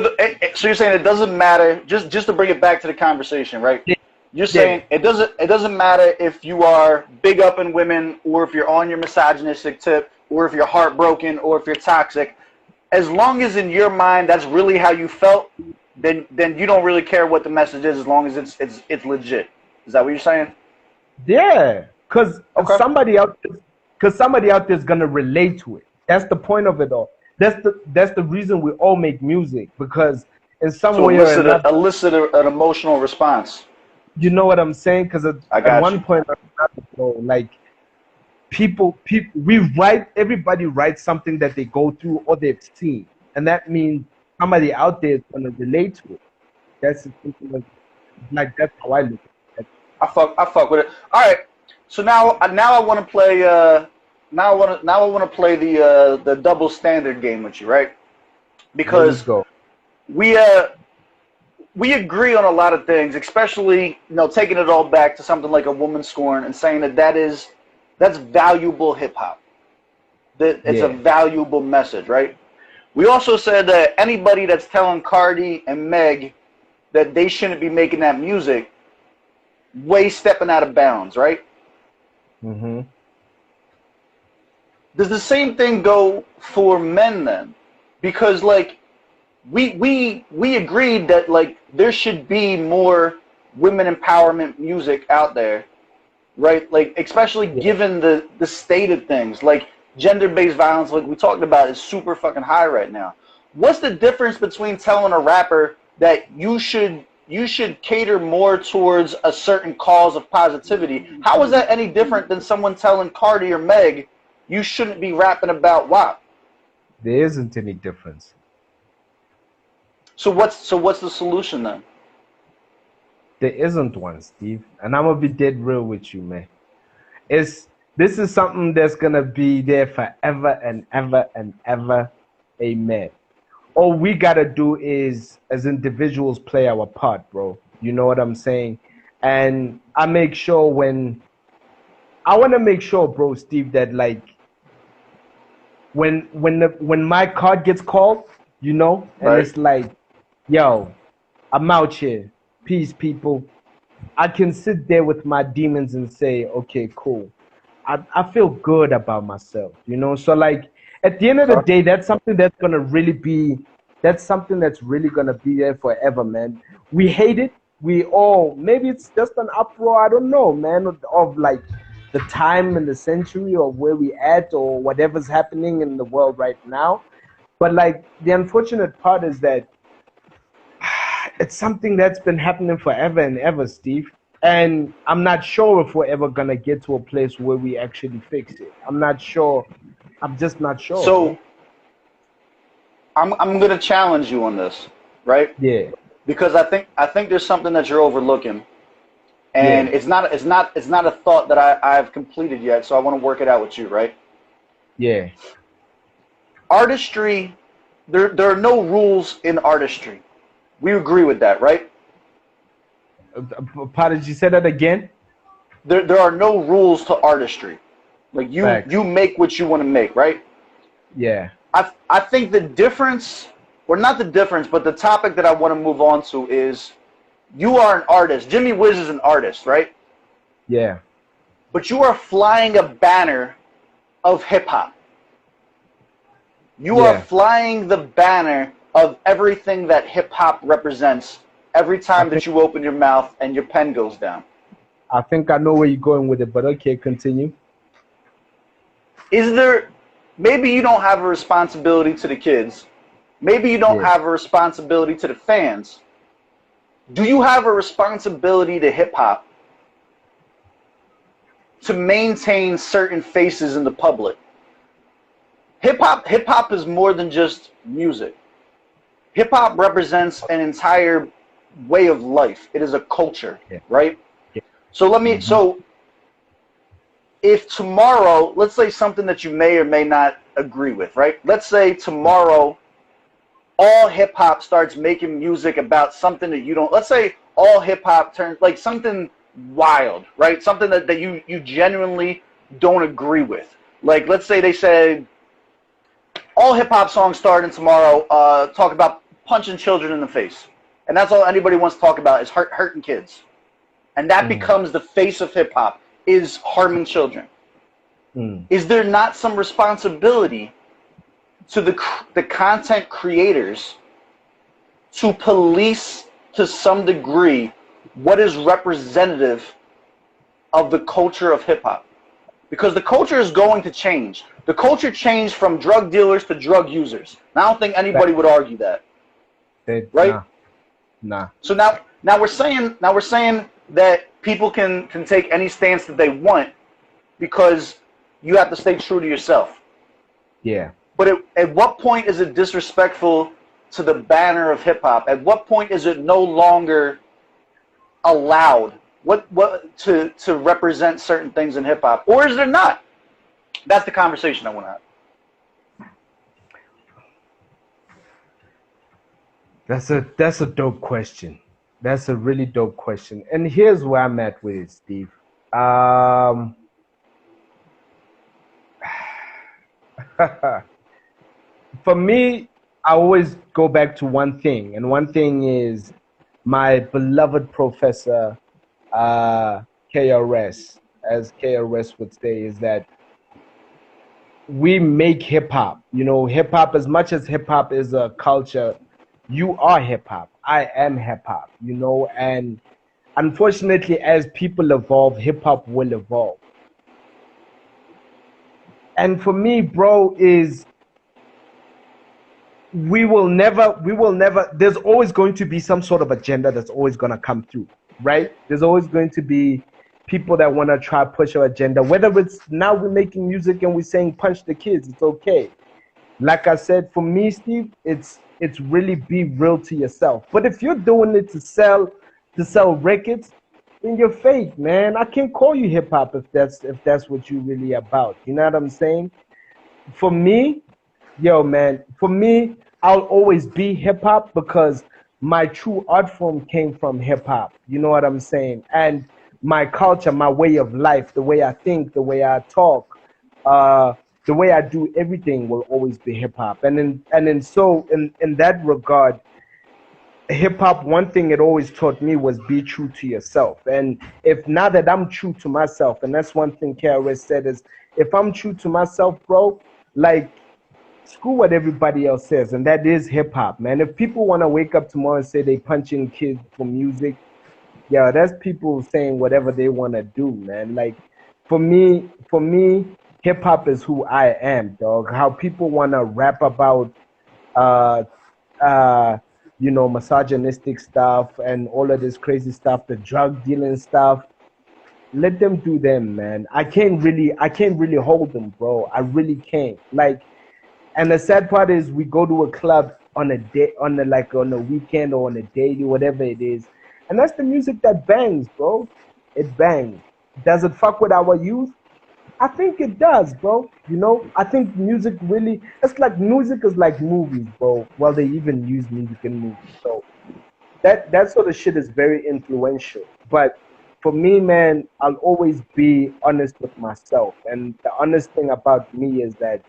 Speaker 2: so you're saying it doesn't matter. Just to bring it back to the conversation, right?
Speaker 3: They,
Speaker 2: You're
Speaker 3: they,
Speaker 2: saying it doesn't matter if you are big up in women, or if you're on your misogynistic tip, or if you're heartbroken, or if you're toxic. As long as in your mind that's really how you felt, then you don't really care what the message is, as long as it's legit. Is that what you're saying?
Speaker 3: yeah,
Speaker 2: Okay.
Speaker 3: because somebody out there is gonna relate to it. That's the point of it all. That's the reason we all make music, because in some
Speaker 2: So
Speaker 3: way or another,
Speaker 2: elicit an emotional response.
Speaker 3: you know what I'm saying? Because
Speaker 2: I
Speaker 3: at
Speaker 2: got
Speaker 3: one
Speaker 2: you.
Speaker 3: point or another, bro, like everybody writes something that they go through or they've seen, and that means somebody out there is gonna relate to it. That's the simple like that's how I look at it.
Speaker 2: I fuck with it. All right. So now I want to play. Now I want to play the double standard game with you, right?
Speaker 3: There we
Speaker 2: Because
Speaker 3: go.
Speaker 2: we uh we agree on a lot of things, especially taking it all back to something like a woman scorn and saying that's valuable hip hop. That it's a
Speaker 3: Yeah.
Speaker 2: valuable message, right? We also said that anybody that's telling Cardi and Meg that they shouldn't be making that music, way stepping out of bounds, right?
Speaker 3: Mm-hmm.
Speaker 2: Does the same thing go for men then? Because like we agreed that like there should be more women empowerment music out there, right? Like especially
Speaker 3: Yeah.
Speaker 2: given the state of things, like gender-based violence, like we talked about, is super fucking high right now. What's the difference between telling a rapper that you should cater more towards a certain cause of positivity? How is that any different than someone telling Cardi or Meg you shouldn't be rapping about WAP?
Speaker 3: There isn't any difference.
Speaker 2: So what's the solution then?
Speaker 3: There isn't one, Steve. And I'm gonna be dead real with you, man. It's This is something that's gonna be there forever and ever and ever. Amen. All we gotta do is, as individuals, play our part, bro. You know what I'm saying? And I want to make sure, bro, Steve, that like when my card gets called, you know, and
Speaker 2: Right?
Speaker 3: it's like, yo, I'm out here, peace, people. I can sit there with my demons and say, okay, cool. I feel good about myself, you know. So like at the end of the
Speaker 2: Okay.
Speaker 3: day, that's something that's really gonna be there forever, man. We hate it. We all, maybe it's just an uproar. I don't know, man, of like the time and the century or where we at or whatever's happening in the world right now. But like the unfortunate part is that it's something that's been happening forever and ever, Steve. And I'm not sure if we're ever gonna get to a place where we actually fix it. I'm not sure. I'm just not sure,
Speaker 2: So
Speaker 3: bro.
Speaker 2: I'm gonna challenge you on this, right?
Speaker 3: Yeah,
Speaker 2: Because I think there's something that you're overlooking, and
Speaker 3: yeah,
Speaker 2: it's not a thought that I've completed yet. So I want to work it out with you, right?
Speaker 3: yeah.
Speaker 2: Artistry, there are no rules in artistry. We agree with that, right?
Speaker 3: Pardon, you said that again?
Speaker 2: There are no rules to artistry. Like you
Speaker 3: Facts.
Speaker 2: make what you want to make, right?
Speaker 3: Yeah.
Speaker 2: I think the difference, or not the difference, but the topic that I want to move on to is, you are an artist. Jimmy Wiz is an artist, right?
Speaker 3: Yeah.
Speaker 2: But you are flying a banner of hip hop. You are flying the banner of everything that hip hop represents every time that you open your mouth and your pen goes down.
Speaker 3: I think I know where you're going with it, but okay, continue.
Speaker 2: Is there, maybe you don't have a responsibility to the kids. Maybe you don't have a responsibility to the fans. Do you have a responsibility to hip hop to maintain certain faces in the public? Hip hop is more than just music. Hip hop represents an entire way of life. It is a culture, right? So let me, so if tomorrow, let's say something that you may or may not agree with, right? Let's say tomorrow all hip hop starts making music about something that you don't, let's say all hip hop turns like something wild, right? Something that you genuinely don't agree with. Like, let's say they said all hip hop songs starting tomorrow talk about punching children in the face. And that's all anybody wants to talk about is hurting kids. And that becomes the face of hip hop, is harming children. Is there not some responsibility to the content creators to police to some degree what is representative of the culture of hip hop? Because the culture is going to change. The culture changed from drug dealers to drug users. And I don't think anybody would argue that. Right?
Speaker 3: Nah.
Speaker 2: So now we're saying that people can take any stance that they want because you have to stay true to yourself.
Speaker 3: Yeah.
Speaker 2: But at what point is it disrespectful to the banner of hip hop? At what point is it no longer allowed to represent certain things in hip hop? Or is there not? That's the conversation I want to have.
Speaker 3: That's a dope question. That's a really dope question. And here's where I'm at with it, Steve. For me, I always go back to one thing, and one thing is my beloved professor, KRS, as KRS would say, is that we make hip hop. You know, hip hop, as much as hip hop is a culture, you are hip hop. I am hip hop, you know, and unfortunately, as people evolve, hip hop will evolve. And for me, bro, is we will never, there's always going to be some sort of agenda that's always going to come through, right? There's always going to be people that want to try push our agenda, whether it's now we're making music and we're saying punch the kids, it's okay. Like I said, for me, Steve, it's really be real to yourself. But if you're doing it to sell records, in your faith, man, I can't call you hip hop if that's what you're really about. You know what I'm saying? For me, yo, man, for me, I'll always be hip hop because my true art form came from hip hop. You know what I'm saying? And my culture, my way of life, the way I think, the way I talk, the way I do everything will always be hip hop. And in that regard, hip hop, one thing it always taught me was be true to yourself. And if now that I'm true to myself, and that's one thing KRS said is, if I'm true to myself, bro, like, screw what everybody else says, and that is hip hop, man. If people want to wake up tomorrow and say they punching kids for music, yeah, that's people saying whatever they want to do, man. Like, for me, hip hop is who I am, dog. How people want to rap about, you know, misogynistic stuff and all of this crazy stuff, the drug dealing stuff. Let them do them, man. I can't really hold them, bro. I really can't. Like, and the sad part is we go to a club on a day, on a weekend or on a daily, whatever it is, and that's the music that bangs, bro. It bangs. Does it fuck with our youth? I think it does, bro. You know, I think music really, it's like music is like movies, bro. Well, they even use music in movies. So that sort of shit is very influential. But for me, man, I'll always be honest with myself. And the honest thing about me is that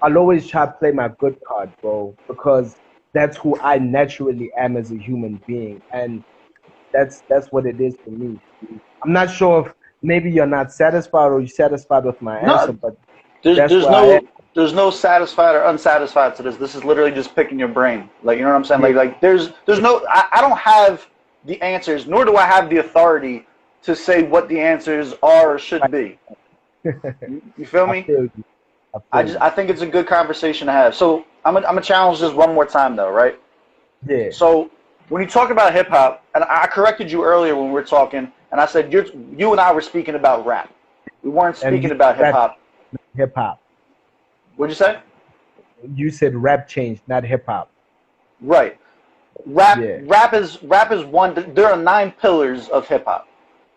Speaker 3: I'll always try to play my good card, bro, because that's who I naturally am as a human being, and that's what it is for me. I'm not sure if maybe you're not satisfied or you're satisfied with my answer,
Speaker 2: No,
Speaker 3: but
Speaker 2: there's
Speaker 3: that's
Speaker 2: there's
Speaker 3: where I am.
Speaker 2: no there's no satisfied or unsatisfied to this. This is literally just picking your brain. Like, you know what I'm saying?
Speaker 3: Yeah,
Speaker 2: Like there's no I don't have the answers, nor do I have the authority to say what the answers are or should be. You feel
Speaker 3: I
Speaker 2: me?
Speaker 3: feel you. I feel you.
Speaker 2: I think it's a good conversation to have. So I'm gonna challenge this one more time though, right?
Speaker 3: Yeah,
Speaker 2: So when you talk about hip hop, and I corrected you earlier when we were talking, and I said you and I were speaking about rap. We weren't
Speaker 3: and
Speaker 2: speaking about hip hop.
Speaker 3: hip hop.
Speaker 2: What'd you say?
Speaker 3: You said rap changed, not hip hop.
Speaker 2: Right. Rap
Speaker 3: Yeah,
Speaker 2: rap is one. There are 9 pillars of hip hop.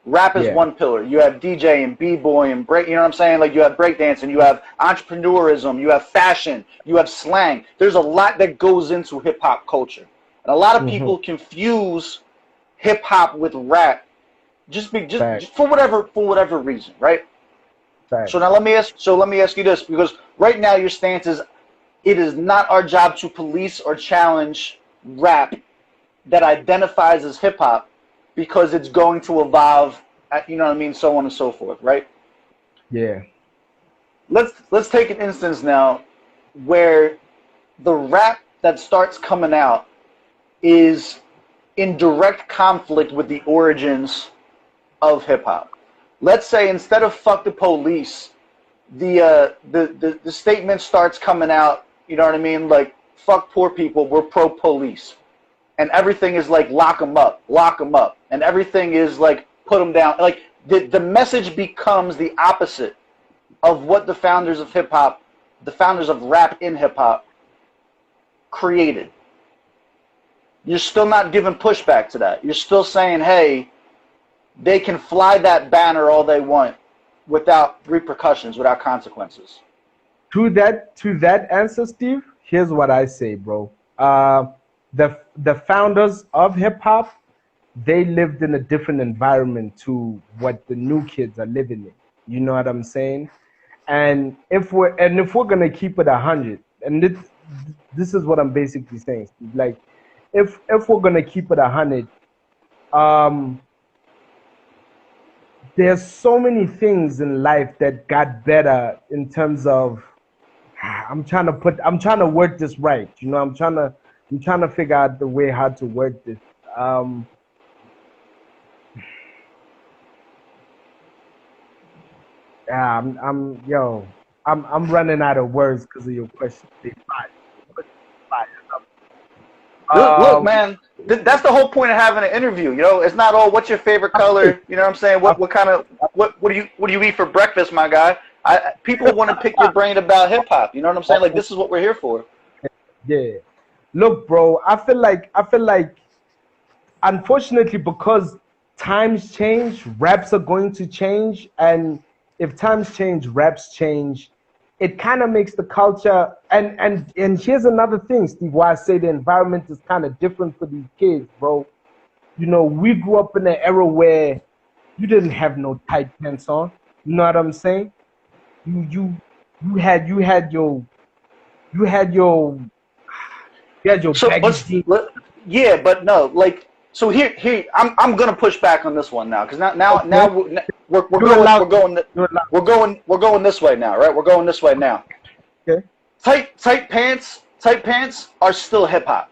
Speaker 2: Rap is
Speaker 3: yeah,
Speaker 2: one pillar. You have DJ and b-boy and break. You know what I'm saying? Like, you have breakdancing, you have entrepreneurism, you have fashion, you have slang. There's a lot that goes into hip hop culture, and a lot of
Speaker 3: mm-hmm.
Speaker 2: people confuse hip hop with rap, just
Speaker 3: Fact,
Speaker 2: for whatever reason, right?
Speaker 3: fact.
Speaker 2: So let me ask you this, because right now your stance is it is not our job to police or challenge rap that identifies as hip hop, because it's going to evolve, you know what I mean, so on and so forth, right?
Speaker 3: Yeah,
Speaker 2: Let's take an instance now where the rap that starts coming out is in direct conflict with the origins of hip hop. Let's say instead of "fuck the police," the statement starts coming out, you know what I mean, like "fuck poor people, we're pro police." And everything is like lock them up, and everything is like put them down. Like the message becomes the opposite of what the founders of hip hop, the founders of rap in hip hop, created. You're still not giving pushback to that. You're still saying, hey, they can fly that banner all they want without repercussions, without consequences.
Speaker 3: To that answer, Steve, here's what I say, bro. The founders of hip hop, they lived in a different environment to what the new kids are living in. You know what I'm saying? And if we're gonna keep it 100, and this is what I'm basically saying, Steve. Like, if we're gonna keep it 100, there's so many things in life that got better in terms of I'm trying to work this right. You know, I'm trying to figure out the way how to work this. Yeah, I'm running out of words because of your question.
Speaker 2: Look, man, that's the whole point of having an interview. You know, it's not all what's your favorite color. You know what I'm saying? What do you eat for breakfast, my guy? People want to pick your brain about hip hop. You know what I'm saying? Like, this is what we're here for.
Speaker 3: Yeah. Look, bro, I feel like unfortunately, because times change, raps are going to change, and if times change, raps change. It kind of makes the culture, and here's another thing, Steve, why I say the environment is kind of different for these kids, bro. You know, we grew up in an era where you didn't have no tight pants on. You know what I'm saying? You had your
Speaker 2: So,
Speaker 3: baggy jeans.
Speaker 2: yeah, but no, like, so here, I'm gonna push back on this one now, because now we're going this way now, right? We're going this way now.
Speaker 3: Okay.
Speaker 2: Tight pants are still hip hop.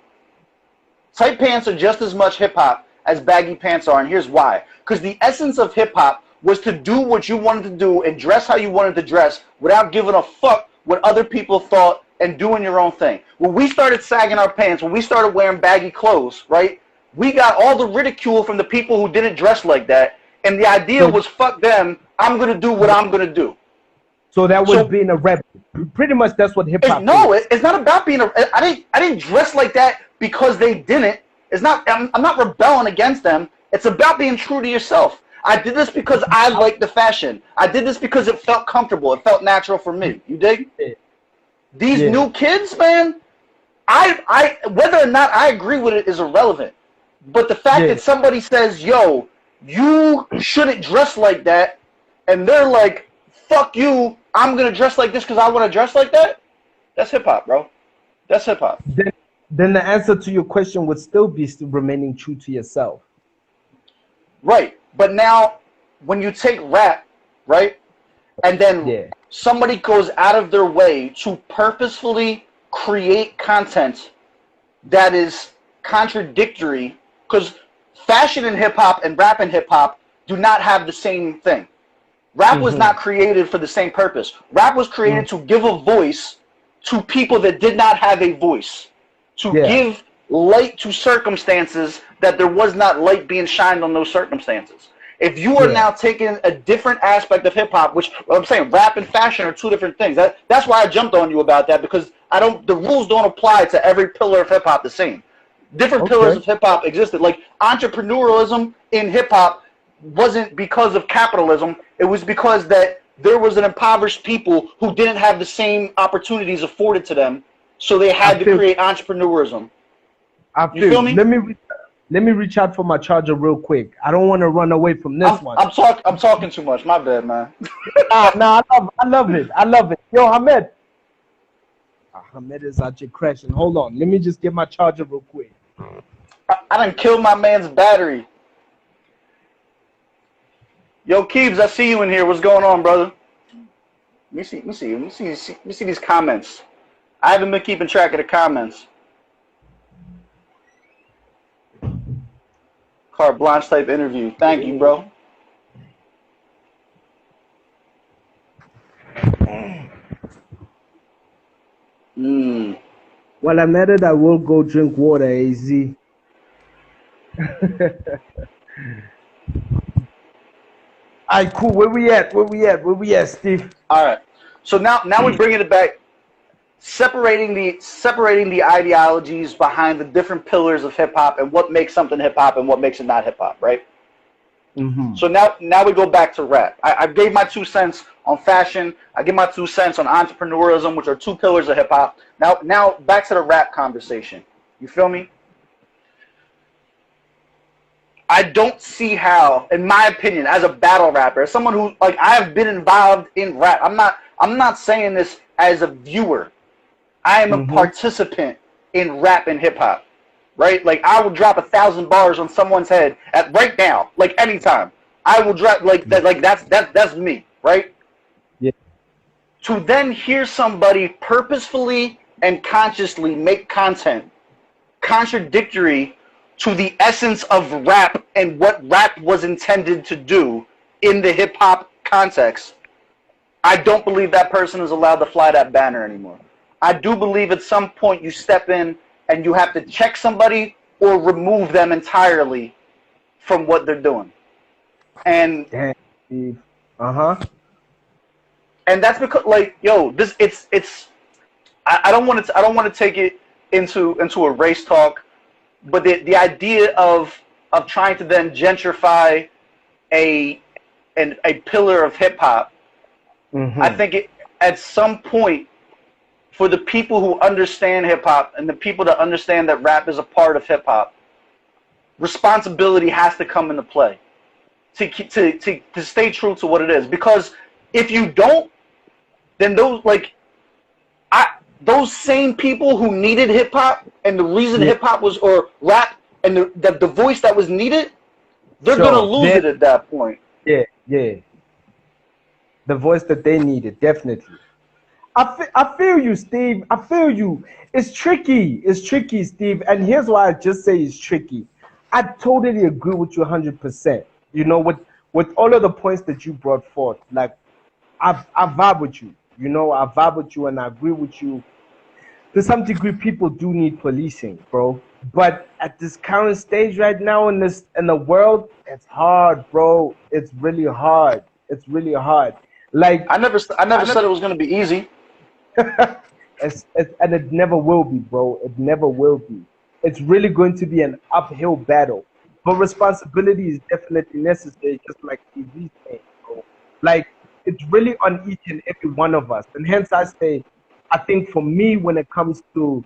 Speaker 2: Tight pants are just as much hip hop as baggy pants are, and here's why. Because the essence of hip hop was to do what you wanted to do and dress how you wanted to dress without giving a fuck what other people thought and doing your own thing. When we started sagging our pants, when we started wearing baggy clothes, right, we got all the ridicule from the people who didn't dress like that, and the idea was, fuck them, I'm going to do what I'm going to do.
Speaker 3: So that was being a rebel. Pretty much that's what hip hop is.
Speaker 2: It's not about being I didn't dress like that because they didn't. It's not. I'm not rebelling against them. It's about being true to yourself. I did this because I like the fashion. I did this because it felt comfortable. It felt natural for me. You dig? These new kids, man, I whether or not I agree with it is irrelevant. But the fact that somebody says, yo, you shouldn't dress like that, and they're like, fuck you, I'm going to dress like this because I want to dress like that, That's hip hop, bro. That's hip hop.
Speaker 3: Then the answer to your question would still be still remaining true to yourself.
Speaker 2: Right. But now, when you take rap, right, and then somebody goes out of their way to purposefully create content that is contradictory, because fashion in hip hop and rap in hip hop do not have the same thing. Rap was not created for the same purpose. Rap was created to give a voice to people that did not have a voice, to give light to circumstances that there was not light being shined on those circumstances. If you are now taking a different aspect of hip hop, which I'm saying rap and fashion are two different things. That's why I jumped on you about that, because the rules don't apply to every pillar of hip hop the same. Different pillars of hip hop existed. Like entrepreneurialism in hip hop wasn't because of capitalism. It was because that there was an impoverished people who didn't have the same opportunities afforded to them, so they had to create entrepreneurism. You feel me?
Speaker 3: Let me reach out for my charger real quick. I don't want to run away from this one.
Speaker 2: I'm talking too much. My bad, man.
Speaker 3: Nah, I love it. I love it. Yo, Hamed. Hamed is out here crashing. Hold on. Let me just get my charger real quick.
Speaker 2: I done killed my man's battery. Yo, Keebs, I see you in here. What's going on, brother? Let me see these comments. I haven't been keeping track of the comments. Carte blanche type interview. Thank you, bro.
Speaker 3: Well, I met it. I will go drink water, AZ. All right, cool. Where we at, Steve?
Speaker 2: All right. So now we're bringing it back, separating the ideologies behind the different pillars of hip hop and what makes something hip hop and what makes it not hip hop, right? So now we go back to rap. I gave my 2 cents on fashion. I give my 2 cents on entrepreneurism, which are 2 pillars of hip hop. Now back to the rap conversation. You feel me? I don't see how, in my opinion, as a battle rapper, as someone who I have been involved in rap. I'm not saying this as a viewer. I am a participant in rap and hip hop. Right? Like, I will drop 1,000 bars on someone's head right now, like anytime. I will drop that. Like that's me, right?
Speaker 3: Yeah.
Speaker 2: To then hear somebody purposefully and consciously make content contradictory to the essence of rap and what rap was intended to do in the hip hop context, I don't believe that person is allowed to fly that banner anymore. I do believe at some point you step in and you have to check somebody or remove them entirely from what they're doing. And
Speaker 3: and
Speaker 2: that's because, like, yo, this it's I don't want to take it into a race talk, but the idea of trying to then gentrify a pillar of hip hop, I think at some point, for the people who understand hip hop and the people that understand that rap is a part of hip hop, responsibility has to come into play to stay true to what it is. Because if you don't, then those same people who needed hip hop and the reason hip hop was, or rap, and the voice that was needed, they're gonna lose it at that point.
Speaker 3: Yeah. The voice that they needed, definitely. I feel you, Steve. I feel you. It's tricky, Steve. And here's why I just say it's tricky. I totally agree with you 100%. You know, with all of the points that you brought forth, like I vibe with you. You know, I vibe with you and I agree with you. To some degree, people do need policing, bro. But at this current stage right now in the world, it's hard, bro. It's really hard. Like
Speaker 2: I never said it was gonna be easy.
Speaker 3: And it never will be, bro. It never will be. It's really going to be an uphill battle. But responsibility is definitely necessary, just like TV saying, bro. Like, it's really on each and every one of us. And hence I say, I think for me, when it comes to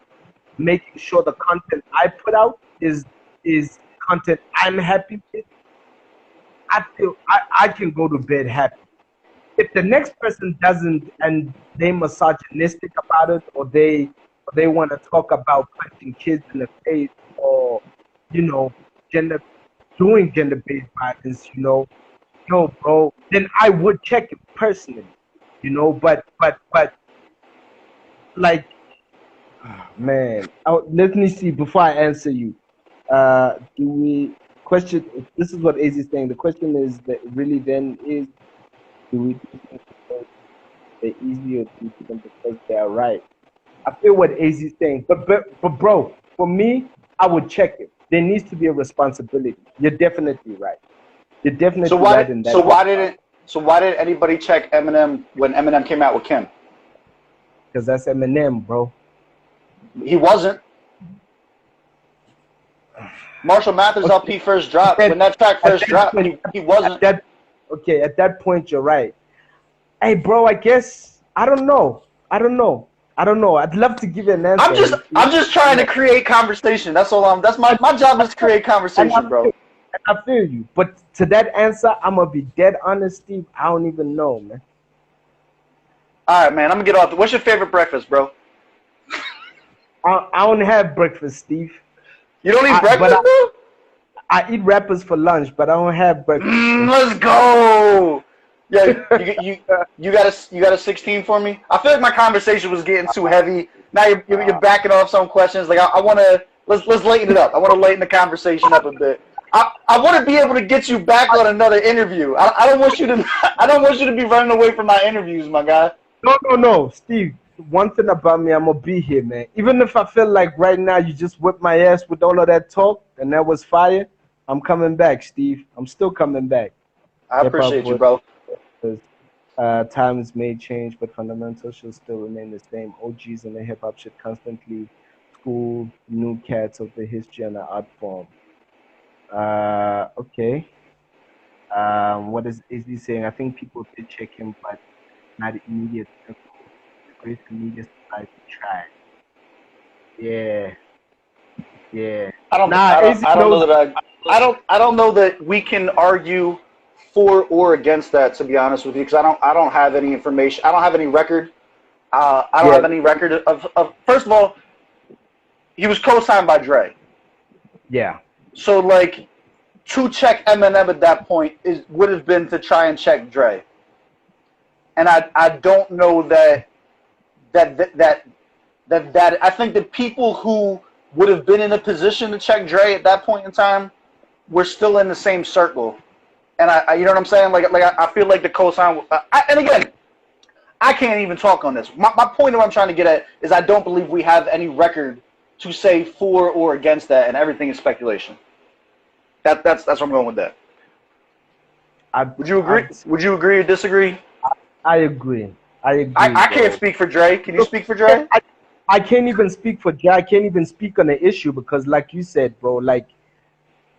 Speaker 3: making sure the content I put out is content I'm happy with, I feel I can go to bed happy. if the next person doesn't and they misogynistic about it, or they want to talk about punching kids in the face, or gender doing gender-based violence, no, bro, then I would check it personally, but like, man, let me see before I answer you. Do we question? This is what AZ is saying. The question is that really then is, do we do things because they're easy, or do we do them because they are right? I feel what AZ is saying, but bro, for me, I would check it. There needs to be a responsibility. You're definitely right. You're definitely right in that.
Speaker 2: So why did anybody check Eminem when Eminem came out with Kim?
Speaker 3: Because that's Eminem, bro.
Speaker 2: He wasn't. Marshall Mathers LP first dropped. When that track first dropped, he wasn't.
Speaker 3: At that point, you're right. Hey, bro, I guess I don't know. I'd love to give you an answer.
Speaker 2: I'm just trying to create conversation. That's all that's my job is to create conversation, bro.
Speaker 3: I feel you. But to that answer, I'm gonna be dead honest, Steve. I don't even know, man.
Speaker 2: All right, man. I'm gonna get off. What's your favorite breakfast, bro?
Speaker 3: I don't have breakfast, Steve.
Speaker 2: You don't eat breakfast, bro?
Speaker 3: I eat wrappers for lunch, but I don't have breakfast.
Speaker 2: Let's go. Yeah, you got a 16 for me? I feel like my conversation was getting too heavy. Now you're backing off some questions. Like I want to let's lighten it up. I want to lighten the conversation up a bit. I want to be able to get you back on another interview. I don't want you to be running away from my interviews, my guy.
Speaker 3: No, Steve. One thing about me, I'm gonna be here, man. Even if I feel like right now you just whipped my ass with all of that talk and that was fire, I'm coming back, Steve. I'm still coming back.
Speaker 2: I appreciate you, bro.
Speaker 3: Because times may change, but fundamentals should still remain the same. OGs in the hip hop should constantly school new cats of the history and the art form. Okay. What is he saying? I think people did check him, but not immediate. Great media society try. Yeah.
Speaker 2: I don't know that we can argue for or against that, to be honest with you, because I don't have any information. I don't have any record. I don't have any record of. First of all, he was co-signed by Dre.
Speaker 3: Yeah.
Speaker 2: So like, to check Eminem at that point would have been to try and check Dre. And I don't know that I think the people who would have been in a position to check Dre at that point in time were still in the same circle. And I you know what I'm saying? Like I feel like the cosign. And again, I can't even talk on this. My point of what I'm trying to get at is I don't believe we have any record to say for or against that, and everything is speculation. That's where I'm going with that. Would you agree? Would you agree or disagree?
Speaker 3: I agree.
Speaker 2: I can't speak for Dre. Can you speak for Dre?
Speaker 3: I can't even speak for Dre. I can't even speak on the issue because, like you said, bro, like,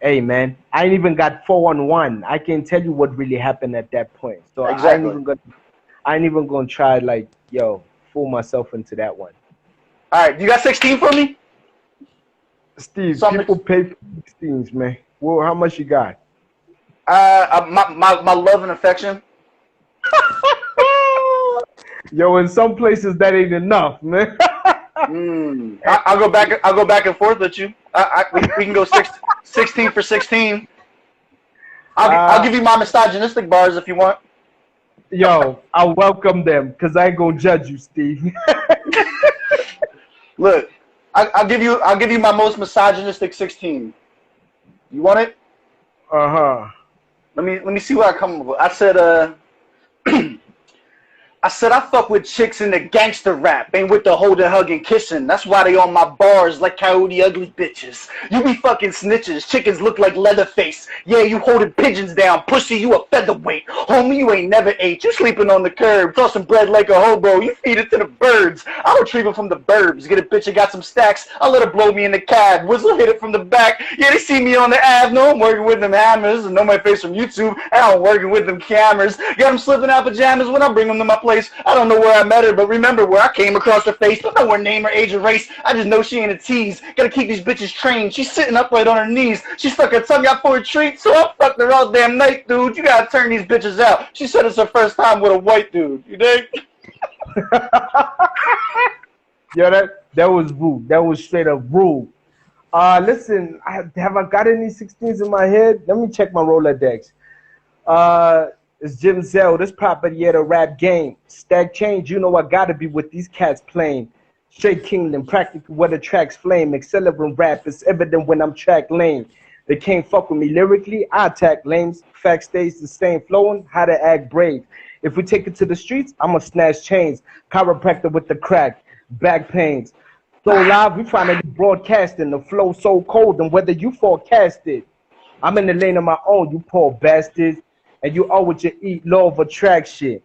Speaker 3: hey, man, I ain't even got 411. I can't tell you what really happened at that point. So
Speaker 2: exactly.
Speaker 3: I ain't even gonna try, like, fool myself into that one.
Speaker 2: All right, you got 16 for me?
Speaker 3: Steve, people pay for these things, man. Well, how much you got?
Speaker 2: My love and affection.
Speaker 3: Yo, in some places that ain't enough, man.
Speaker 2: I'll go back and forth with you. We can go 16 for 16. I'll give you my misogynistic bars if you want.
Speaker 3: Yo, I'll welcome them because I ain't gonna judge you, Steve.
Speaker 2: Look, I'll give you my most misogynistic 16. You want it? Let me see what I come up with. I said I fuck with chicks in the gangster rap, ain't with the holding, hugging, kissing. That's why they on my bars like coyote ugly bitches. You be fucking snitches, chickens look like Leatherface. Yeah, you holding pigeons down, pussy, you a featherweight. Homie, you ain't never ate, you sleeping on the curb, tossing bread like a hobo, you feed it to the birds. I'll retrieve it from the burbs, get a bitch that got some stacks, I'll let her blow me in the cab, whistle hit it from the back. Yeah, they see me on the Ave, no, I'm working with them hammers, and know my face from YouTube, and I'm working with them cameras. Got them slipping out pajamas when I bring them to my place. I don't know where I met her, but remember where I came across her face. Don't know her name or age or race. I just know she ain't a tease. Gotta keep these bitches trained. She's sitting upright on her knees. She stuck her tongue out for a treat, so I fucked her all damn night, dude. You gotta turn these bitches out. She said it's her first time with a white dude. You dig?
Speaker 3: Yo, that was rude. That was straight up rude. Listen, have I got any 16s in my head? Let me check my Rolodex. It's Jim Zell. This property at a rap game. Stack change. You know I gotta be with these cats playing. Straight Kingdom, practically where the tracks flame. Accelerant rap. It's evident when I'm track lane. They can't fuck with me lyrically. I attack lanes. Fact stays the same. Flowing. How to act brave. If we take it to the streets, I'ma snatch chains. Chiropractor with the crack. Back pains. So live, we finally broadcasting. The flow so cold, and whether you forecast it. I'm in the lane of my own, you poor bastards. And you all what you eat, law of attraction.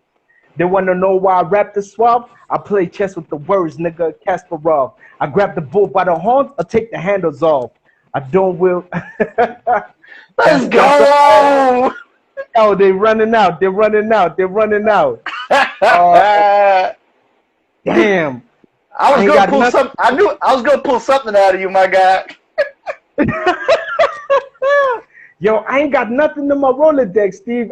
Speaker 3: They wanna know why I rap the swab? I play chess with the words, nigga, Kasparov. I grab the bull by the horns, or take the handles off. I don't will.
Speaker 2: Let's go!
Speaker 3: Oh, they running out. They're running out. They're running out. Damn.
Speaker 2: I was gonna pull something. I knew I was gonna pull something out of you, my guy.
Speaker 3: Yo, I ain't got nothing in my Rolodex, Steve.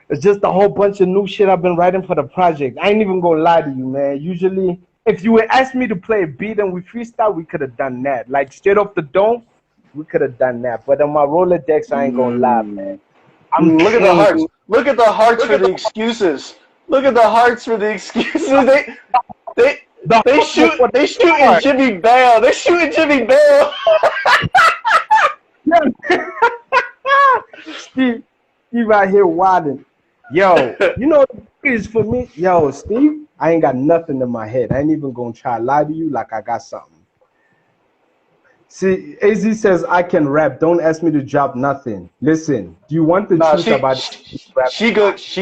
Speaker 3: It's just a whole bunch of new shit I've been writing for the project. I ain't even gonna lie to you, man. Usually, if you would ask me to play a beat and we freestyle, we could have done that. Like straight off the dome, we could have done that. But on my Rolodex, I ain't gonna lie, man.
Speaker 2: Look at the hearts. Look at the hearts for the excuses. Look at the hearts for the excuses. They shooting Jimmy Bell. They shooting Jimmy Bell.
Speaker 3: Steve out here wilding. Yo, you know what it is for me? Yo, Steve, I ain't got nothing in my head. I ain't even gonna try to lie to you like I got something. See, AZ says I can rap. Don't ask me to drop nothing. Listen, do you want the truth about rap?
Speaker 2: She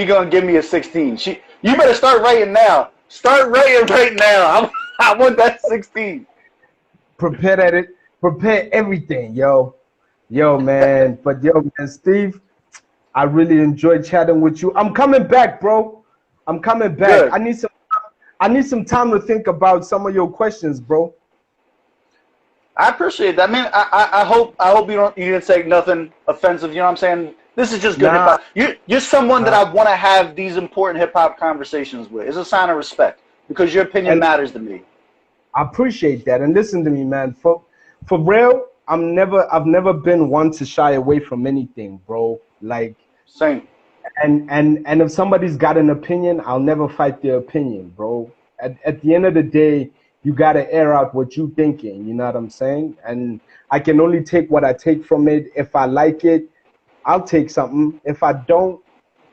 Speaker 2: gonna give me a 16. You better start writing now. Start writing right now. I want that 16.
Speaker 3: Prepare everything, yo. Yo, man. But yo, man, Steve, I really enjoyed chatting with you. I'm coming back, bro. I'm coming back. Good. I need some time to think about some of your questions, bro.
Speaker 2: I appreciate that, man. I hope you didn't say nothing offensive. You know what I'm saying? This is just good hip hop. You're someone that I want to have these important hip hop conversations with. It's a sign of respect because your opinion matters to me.
Speaker 3: I appreciate that. And listen to me, man. For real, I've never been one to shy away from anything, bro. Like
Speaker 2: same.
Speaker 3: And if somebody's got an opinion, I'll never fight their opinion, bro. At the end of the day, you gotta air out what you thinking. You know what I'm saying? And I can only take what I take from it. If I like it, I'll take something. If I don't,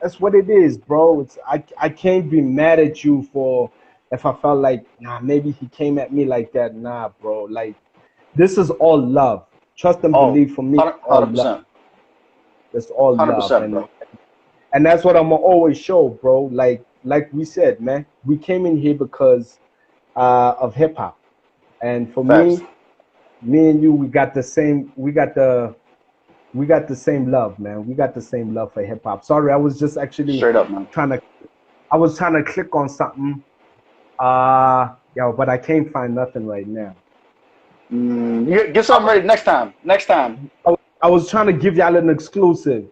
Speaker 3: that's what it is, bro. I can't be mad at you for if I felt like maybe he came at me like that. Nah, bro. Like this is all love. Trust and believe for me.
Speaker 2: 100%.
Speaker 3: All love. That's all
Speaker 2: 100%,
Speaker 3: love,
Speaker 2: bro.
Speaker 3: And that's what I'm gonna always show, bro. Like we said, man, we came in here because of hip hop, and for me and you, we got the same love, man. We got the same love for hip hop. Sorry, I was just actually
Speaker 2: straight up, man.
Speaker 3: trying to click on something, but I can't find nothing right now.
Speaker 2: You get something ready next time.
Speaker 3: I was trying to give y'all an exclusive,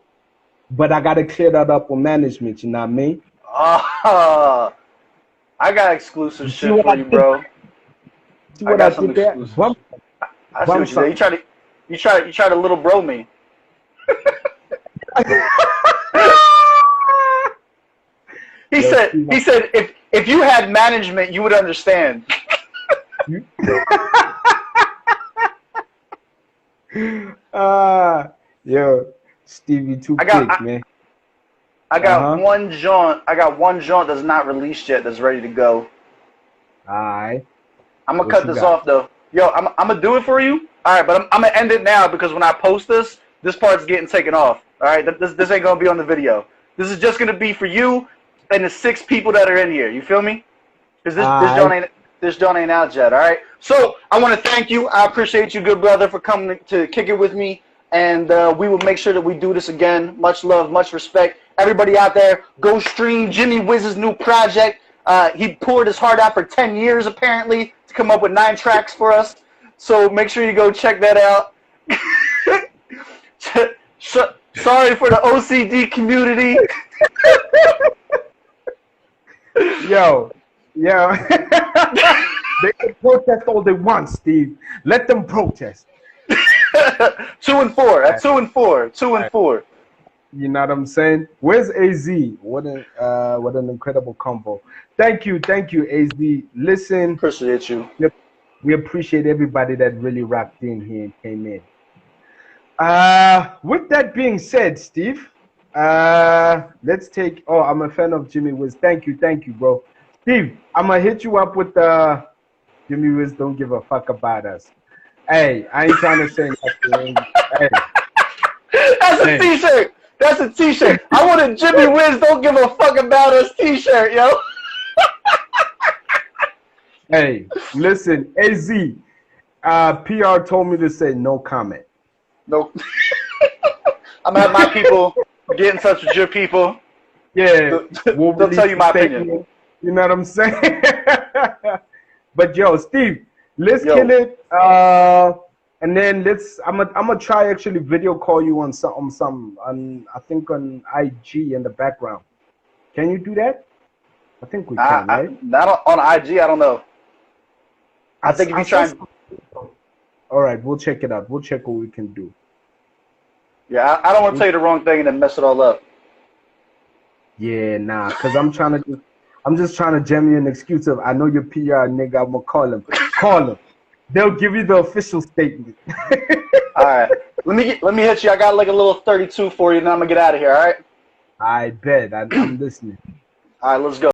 Speaker 3: but I gotta clear that up with management. You know what I mean?
Speaker 2: I got exclusive shit for you, bro.
Speaker 3: See what I did there?
Speaker 2: I see what you did. You try to little bro me. He said if you had management, you would understand.
Speaker 3: Yo, Stevie, too quick, man.
Speaker 2: I got one joint. I got one joint that's not released yet. That's ready to go.
Speaker 3: All right.
Speaker 2: I'm gonna cut this off though. Yo, I'm gonna do it for you. All right, but I'm gonna end it now because when I post this part's getting taken off. All right, this ain't gonna be on the video. This is just gonna be for you and the 6 people that are in here. You feel me? Because this joint ain't out yet. All right. So I want to thank you. I appreciate you, good brother, for coming to kick it with me. and we will make sure that we do this again. Much love, much respect. Everybody out there, go stream Jimmy Wiz's new project. He poured his heart out for 10 years, apparently, to come up with 9 tracks for us. So make sure you go check that out. Sorry for the OCD community.
Speaker 3: Yo. They can protest all they want, Steve. Let them protest.
Speaker 2: 2 and 4. At 2 and 4. 2 and 4.
Speaker 3: You know what I'm saying? Where's AZ? What an incredible combo. Thank you, AZ. Listen,
Speaker 2: Appreciate you.
Speaker 3: we appreciate everybody that really rocked in here and came in. With that being said, Steve, let's take. Oh, I'm a fan of Jimmy Wiz. Thank you, bro. Steve, I'm gonna hit you up with Jimmy Wiz. Don't give a fuck about us. Hey, I ain't trying to say nothing. Hey.
Speaker 2: That's a t-shirt. That's a t-shirt. I want a Jimmy Wiz don't give a fuck about us t-shirt, yo.
Speaker 3: Hey, listen, AZ, PR told me to say no comment.
Speaker 2: No. I'm gonna have my people get in touch with your people.
Speaker 3: Yeah,
Speaker 2: They'll tell you my opinion.
Speaker 3: You know what I'm saying? But yo, Steve, let's kill it. And then I'm gonna try actually video call you on I think on IG in the background. Can you do that? I think we can, right?
Speaker 2: Not on IG, I don't know. I think if you try.
Speaker 3: All right, we'll check it out. We'll check what we can do.
Speaker 2: Yeah, I don't want to tell you the wrong thing and then mess it all up.
Speaker 3: Yeah, nah, cause I'm just trying to jam you an excuse of I know your PR nigga. I'm gonna call him. Call him. They'll give you the official statement.
Speaker 2: All right, let me hit you. I got like a little 32 for you, and then I'm gonna get out of here. All right.
Speaker 3: I bet. I'm listening.
Speaker 2: All right, let's go.